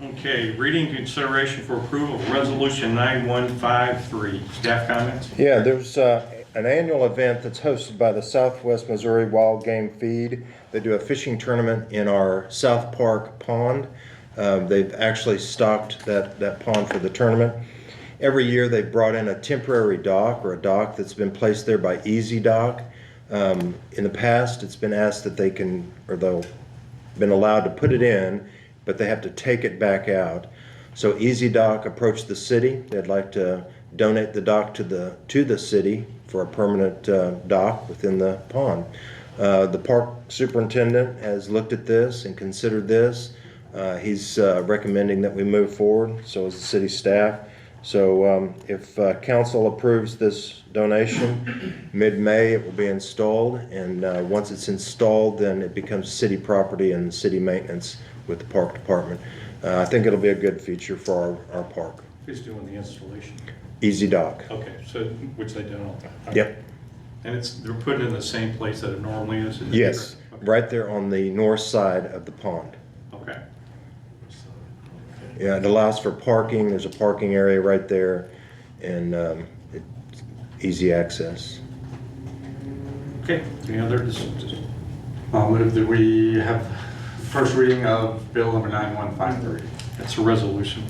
Okay, reading consideration for approval of Resolution 9153. Staff comments? Yeah, there's an annual event that's hosted by the Southwest Missouri Wild Game Feed. They do a fishing tournament in our South Park pond. They've actually stocked that pond for the tournament. Every year they've brought in a temporary dock, or a dock that's been placed there by Easy Dock. In the past, it's been asked that they can, or they'll been allowed to put it in, but they have to take it back out. So Easy Dock approached the city. They'd like to donate the dock to the city for a permanent dock within the pond. The park superintendent has looked at this and considered this. He's recommending that we move forward, so is the city staff. So if council approves this donation, mid-May it will be installed, and once it's installed, then it becomes city property and city maintenance with the park department. I think it'll be a good feature for our park. Who's doing the installation? Easy Dock. Okay, so, which they don't all the time. Yep. And they're putting it in the same place that it normally is? Is it Yes, different? Okay. right there on the north side of the pond. Okay. Yeah, it allows for parking. There's a parking area right there, and it's easy access. Okay, any other, Move that we have first reading of Bill number 9153. that's a resolution.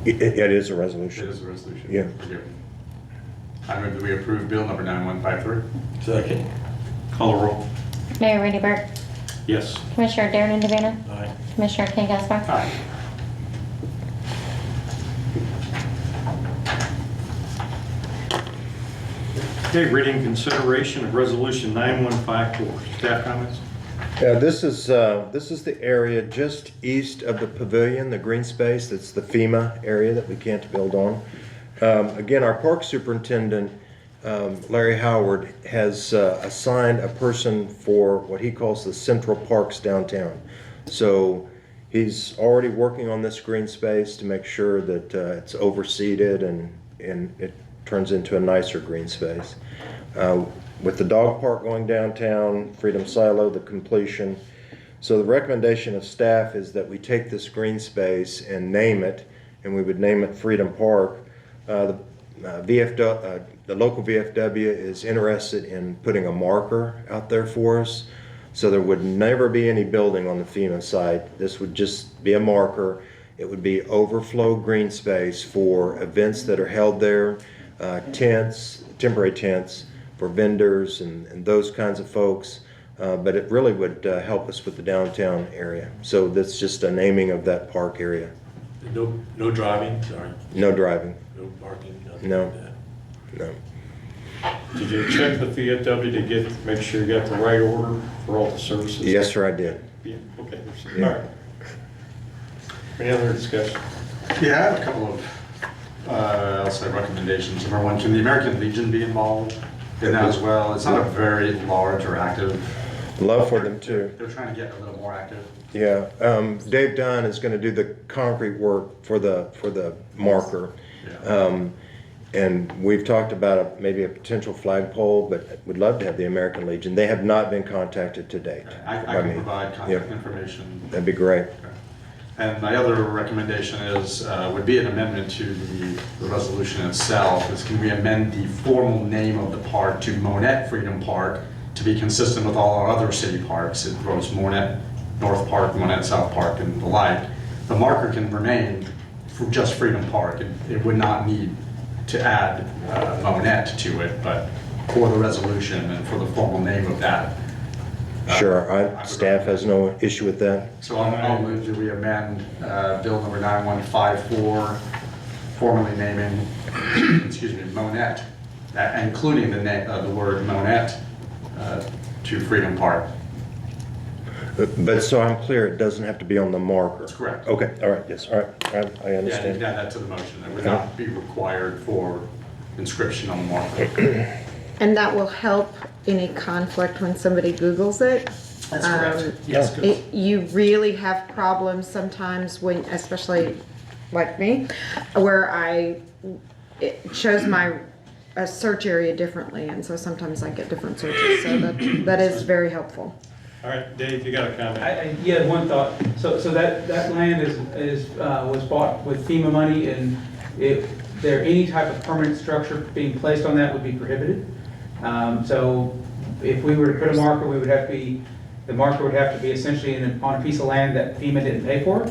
It is a It resolution. is a resolution. Yeah. Forgive me. I move that we approve Bill number 9153. Second. Call the roll. Mayor Rainey Burke, Yes. Commissioner Darren Davina, Aye. Commissioner King Gaspar. Aye. Okay, reading consideration of resolution 9154. Staff comments? This is the area just east of the pavilion, the green space. That's the FEMA area that we can't build on. Again, our park superintendent, Larry Howard, has assigned a person for what he calls the Central Parks downtown. So he's already working on this green space to make sure that it's overseeded and it turns into a nicer green space. With the dog park going downtown, Freedom Silo, the completion. So the recommendation of staff is that we take this green space and name it, and we would name it Freedom Park. The local VFW is interested in putting a marker out there for us. So there would never be any building on the FEMA site. This would just be a marker. It would be overflow green space for events that are held there, tents, temporary tents for vendors and those kinds of folks. But it really would help us with the downtown area. So that's just a naming of that park area. No driving, sorry. No driving, No parking, nothing No. like that. no. Did you check with the VFW to make sure you got the right order for all the services? Yes, sir, I did. Yeah, okay. All Yeah. right. Any other discussion? Yeah, I have a couple of, I'll say recommendations. Number one, can the American Legion be involved in that as well? It's not a very large or active. Love for them too. They're trying to get a little more active. Yeah, Dave Dunn is going to do the concrete work for the marker. Yeah. And we've talked about maybe a potential flagpole, but we'd love to have the American Legion. They have not been contacted to date. I by can me. provide contact Yep. information. That'd be great. Okay. And my other recommendation is, would be an amendment to the resolution itself, is can we amend the formal name of the park to Monett Freedom Park to be consistent with all our other city parks? It goes Monett North Park, Monett South Park, and the like. The marker can remain for just Freedom Park. It would not need to add Monett to it, but for the resolution and for the formal name of that. Sure, staff has no issue with that. So I'll move that we amend Bill number 9154, formally naming, excuse me, Monett, including the word Monett to Freedom Park. But so I'm clear, it doesn't have to be on the marker. That's correct. Okay, all right, yes, all right, I Yeah, you understand. can add that to the motion. It would not be required for inscription on the marker. And that will help any conflict when somebody Googles it. That's correct. Yes, good. You really have problems sometimes when, especially like me, where it shows my search area differently, and so sometimes I get different searches, so that is very helpful. All right, Dave, you got a comment? Yeah, one thought. So that land was bought with FEMA money, and if there any type of permanent structure being placed on that would be prohibited. So if we were to put a marker, the marker would have to be essentially on a piece of land that FEMA didn't pay for,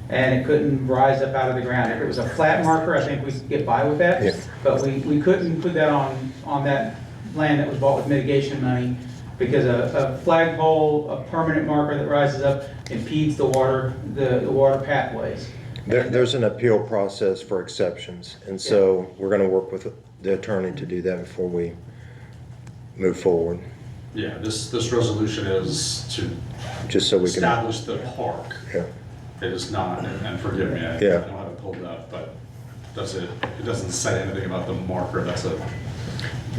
and it couldn't rise up out of the ground. If it was a flat marker, I think we could get by with that. Yeah. But we couldn't put that on that land that was bought with mitigation money, because a flagpole, a permanent marker that rises up, impedes the water pathways. There's an appeal process for exceptions, and so we're going to work with the attorney to do that before we move forward, Yeah, this resolution is to just so we can. establish the park. Yeah. It is not, and forgive me, I Yeah. don't have it pulled up, but it doesn't say anything about the marker.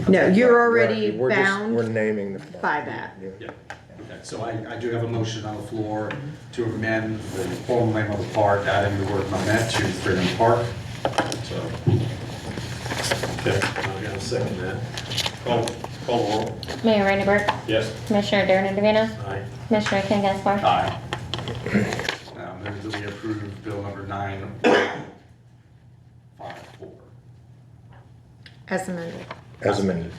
No, you're Right, already we're bound naming the park. by that. Yeah. Yeah. Okay, so I do have a motion on the floor to amend the formal name of the park, adding the word Monett to Freedom Park. So, Okay, I'm gonna second that. Call the roll. Mayor Raineyberg, Yes. Commissioner Darren Davina, Aye. Commissioner Ken Gaspar. aye. Now, move that we approve bill number 954. As amended. As amended.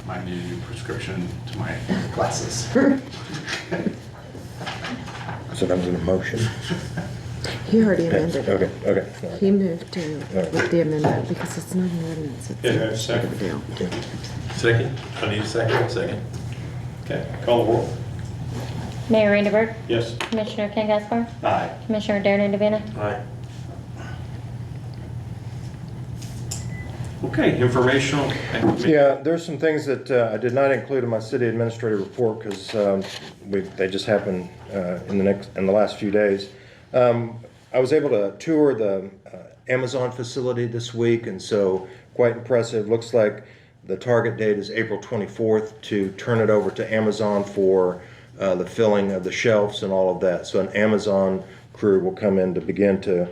Might need a new prescription to my glasses. So that was an motion. He already amended it. Okay, okay. all right. He moved to, with the amendment, because it's not an ordinance, it's Yeah, a second. deal. Second? I need a second, second. Okay, call the roll. Mayor Raineyberg, Yes. Commissioner Ken Gaspar, Aye. Commissioner Darren Davina. Aye. Okay, informational. Yeah, there's some things that I did not include in my city administrator report because they just happened in the last few days. I was able to tour the Amazon facility this week, and so quite impressive. Looks like the target date is April 24th to turn it over to Amazon for the filling of the shelves and all of that. So an Amazon crew will come in to begin to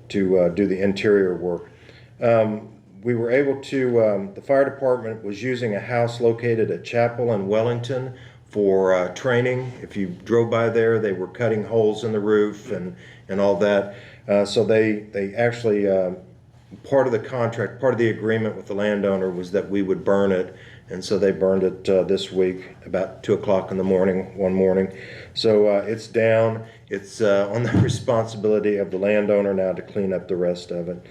do the interior work. We were able to, the fire department was using a house located at Chapel in Wellington for training. If you drove by there, they were cutting holes in the roof and all that. So they actually, part of the contract, part of the agreement with the landowner was that we would burn it. And so they burned it this week about 2 o'clock in the morning, one morning. So it's down. It's on the responsibility of the landowner now to clean up the rest of it.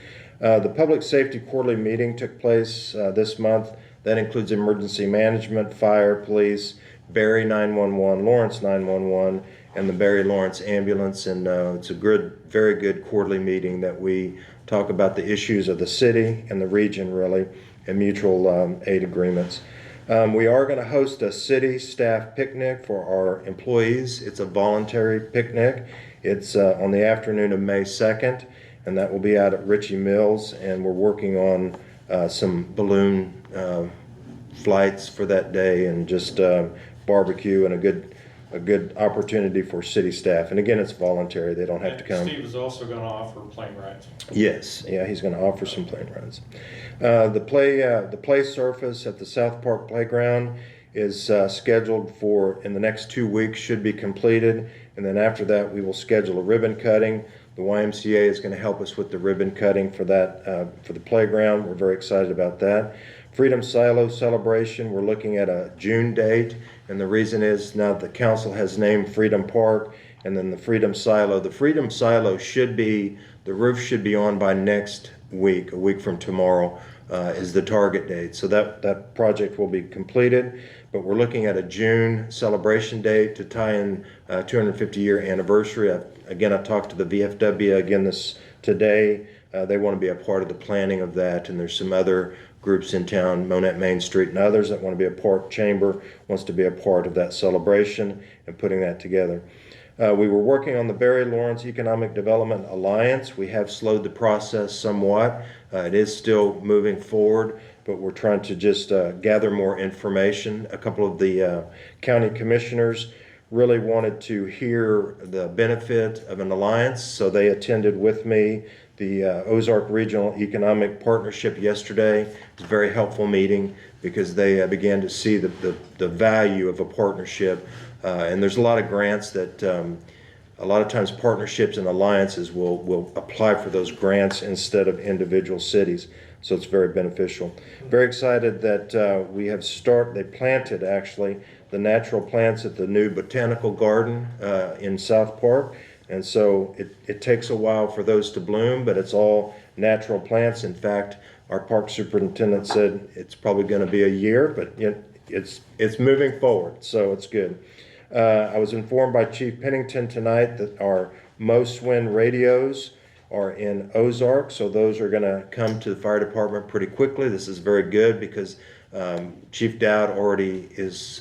The Public Safety Quarterly Meeting took place this month. That includes emergency management, fire, police, Barry 911, Lawrence 911, and the Barry Lawrence Ambulance. And it's a good, very good quarterly meeting that we talk about the issues of the city and the region, really, and mutual aid agreements. We are going to host a city staff picnic for our employees. It's a voluntary picnic. It's on the afternoon of May 2nd. And that will be out at Ritchie Mills, and we're working on some balloon flights for that day, and just barbecue and a good opportunity for city staff. And again, it's voluntary; they don't have to come. Steve is also going to offer plane rides. Yes, yeah, he's going to offer some plane rides. The play surface at the South Park Playground is scheduled for in the next 2 weeks. Should be completed, and then after that, we will schedule a ribbon cutting. The YMCA is going to help us with the ribbon cutting for that, for the playground. We're very excited about that. Freedom Silo celebration, we're looking at a June date, and the reason is now the council has named Freedom Park and then the Freedom Silo. The Freedom Silo the roof should be on by next week, a week from tomorrow is the target date. So that project will be completed, but we're looking at a June celebration date to tie in 250-year anniversary. Again, I talked to the VFW again today. They want to be a part of the planning of that, and there's some other groups in town, Monett Main Street and others that want to be a part. Chamber wants to be a part of that celebration and putting that together. We were working on the Barry Lawrence Economic Development Alliance. We have slowed the process somewhat. It is still moving forward, but we're trying to just gather more information. A couple of the county commissioners really wanted to hear the benefit of an alliance, so they attended with me the Ozark Regional Economic Partnership yesterday. It was a very helpful meeting because they began to see the value of a partnership. And there's a lot of grants that a lot of times partnerships and alliances will apply for those grants instead of individual cities. So it's very beneficial. Very excited that they planted actually the natural plants at the new botanical garden in South Park. And so it takes a while for those to bloom, but it's all natural plants. In fact, our park superintendent said it's probably going to be a year, but it's moving forward, so it's good. I was informed by Chief Pennington tonight that our MOSWIN radios are in Ozark, so those are going to come to the fire department pretty quickly. This is very good because Chief Dowd already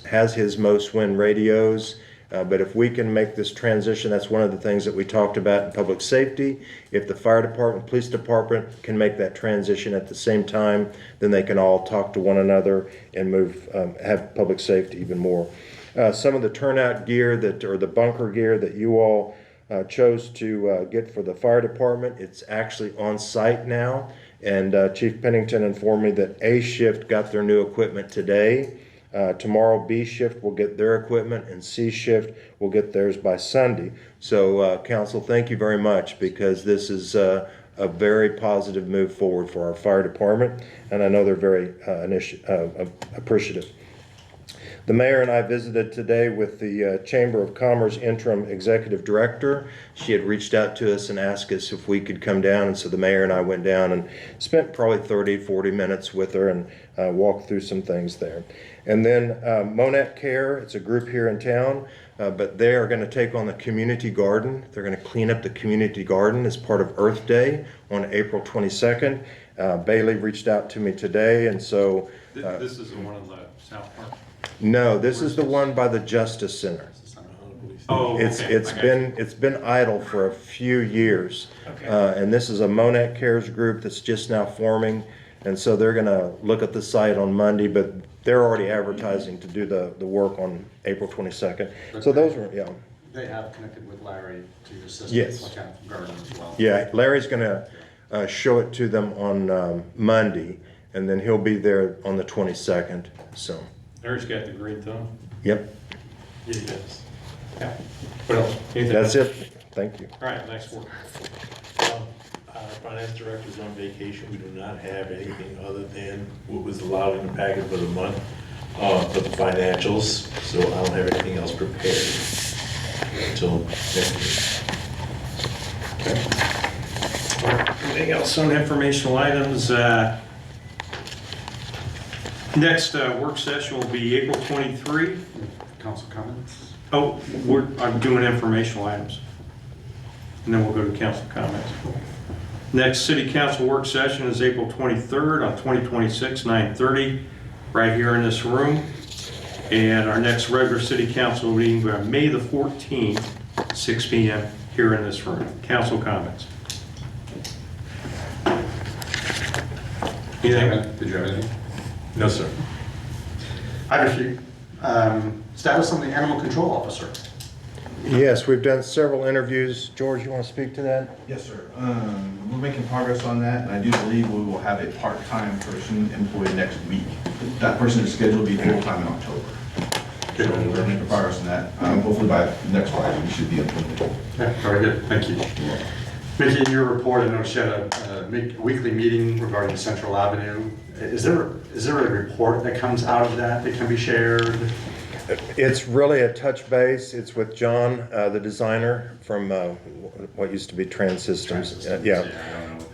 has his MOSWIN radios. But if we can make this transition, that's one of the things that we talked about in public safety. If the fire department, police department can make that transition at the same time, then they can all talk to one another and have public safety even more. Some of the turnout gear or the bunker gear that you all chose to get for the fire department, it's actually on site now. And Chief Pennington informed me that A shift got their new equipment today. Tomorrow, B shift will get their equipment, and C shift will get theirs by Sunday. So, Council, thank you very much, because this is a very positive move forward for our fire department, and I know they're very appreciative. The mayor and I visited today with the Chamber of Commerce interim executive director. She had reached out to us and asked us if we could come down, and so the mayor and I went down and spent probably 30-40 minutes with her and walked through some things there. And then Monett Care, it's a group here in town, but they are going to take on the community garden. They're going to clean up the community garden as part of Earth Day on April 22nd. Bailey reached out to me today, and so... This is the one in the South Park? No, this is the one by the Justice Center. Oh, okay. It's been idle for a few years. Okay. And this is a Monett Cares group that's just now forming. And so they're going to look at the site on Monday, but they're already advertising to do the work on April 22nd. So those are, yeah. They have connected with Larry to assist Yes. with Mechanical Garden as well. Yeah, Larry's going to show it to them on Monday, and then he'll be there on the 22nd. So, Larry's got the green thumb. yep, Yeah, he does. Yeah. What else? Anything that's else? it. Thank you. All right, next work. Our finance director's on vacation. We do not have anything other than what was allowed in the packet for the month, for the financials. So I don't have anything else prepared until next week. Okay. All right, anything else on informational items? Next work session will be April 23. Council comments? Oh, I'm doing informational items. And then we'll go to council comments. Next city council work session is April 23rd on 2026, 9:30, right here in this room. And our next regular city council meeting will be May the 14th, 6 p.m. here in this room. Council comments. Anything? Did you have anything? No, sir. I have a few. Status on the animal control officer. Yes, we've done several interviews. George, you want to speak to that? Yes, sir. We're making progress on that, and I do believe we will have a part-time person employed next week. That person is scheduled to be full-time in October. So we're making progress on that. Hopefully by next Friday, we should be implemented. Yeah, very good, thank you. Mickey, in your report, I noticed you had a weekly meeting regarding Central Avenue. Is there a report that comes out of that can be shared? It's really a touch base. It's with John, the designer from what used to be Trans Systems. I don't Yeah. know.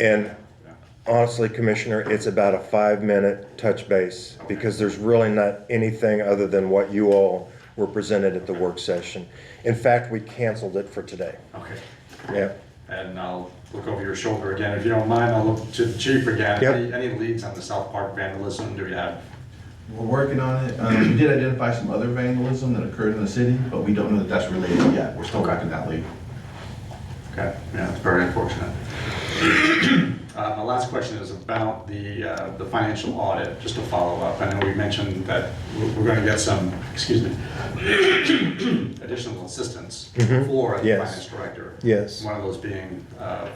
And honestly, Commissioner, it's about a 5-minute touch base because there's really not anything other than what you all were presented at the work session. In fact, we canceled it for today. Okay. Yeah. And I'll look over your shoulder again. If you don't mind, I'll look to the chief again. Yep. Any leads on the South Park vandalism? Do we have? We're working on it. We did identify some other vandalism that occurred in the city, but we don't know that that's related yet. We're still working that lead. Okay, yeah, it's very unfortunate. My last question is about the financial audit, just to follow up. I know we mentioned that we're going to get some, additional assistance for the Yes. finance director. Yes. One of those being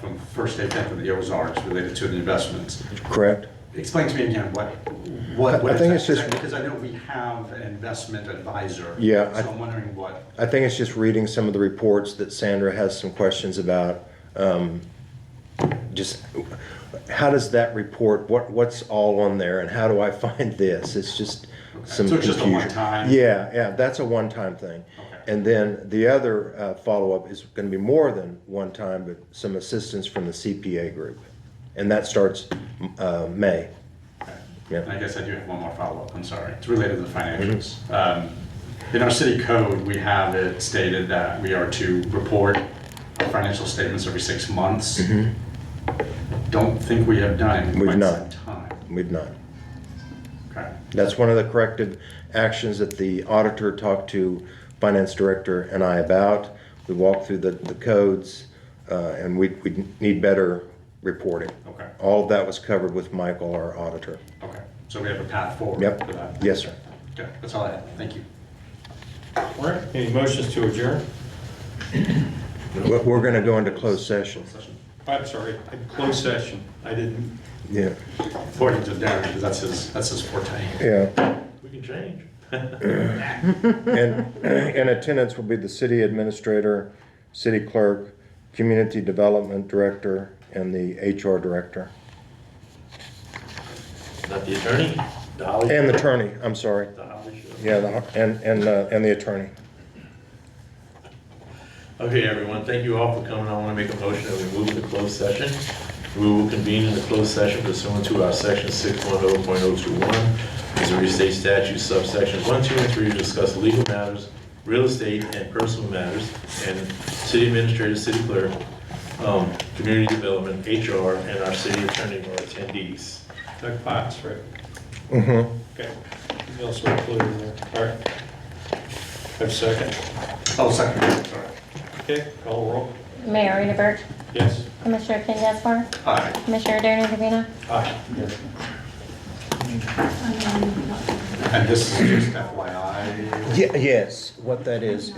from First State Bank of the Ozarks related to the investments. Correct. Explain to me again what I think it's just- because I know we have an investment advisor. Yeah, So I'm wondering what. I think it's just reading some of the reports that Sandra has some questions about. Just how does that report, what's all on there and how do I find this? It's just some So it's just a confusion. one-time? Yeah, that's a one-time thing. Okay. And then the other follow-up is going to be more than one time, but some assistance from the CPA group. And that starts May. Yeah. And I guess I do have one more follow-up, I'm sorry. It's related to the financials. In our city code, we have it stated that we are to report our financial statements every 6 months. Don't think we have done it in We've quite not. some time. We've not. Okay. That's one of the corrective actions that the auditor talked to finance director and I about. We walked through the codes, and we need better reporting. Okay. All of that was covered with Michael, our auditor. Okay, so we have a path forward Yep. for that. Yes, sir. Okay, that's all I have. Thank you. All right, any motions to adjourn? We're going to go into closed session. I'm sorry, closed session. I didn't, Yeah, according to Darren, because that's his forte. yeah. We can change. And in attendance will be the city administrator, city clerk, community development director, and the HR director. Not the attorney, the Holly. And the attorney, I'm sorry. The Holly show. Yeah, and the attorney. Okay, everyone, thank you all for coming. I want to make a motion that we move to closed session. We will convene in the closed session pursuant to our section 610.021, Missouri State Statute subsection 1, 2, and 3 to discuss legal matters, real estate, and personal matters, and city administrator, city clerk, community development, HR, and our city attorney are attendees. Doug Potts, right? Mm-hmm. Okay. Anything else we're including there? All right. Have a second? Oh, second. Sorry. Okay, call roll. Mayor Rita Yes. Commissioner Ken Gaspar, Aye. Commissioner Darren Davina, Aye. And this is just FYI. Yes, what that is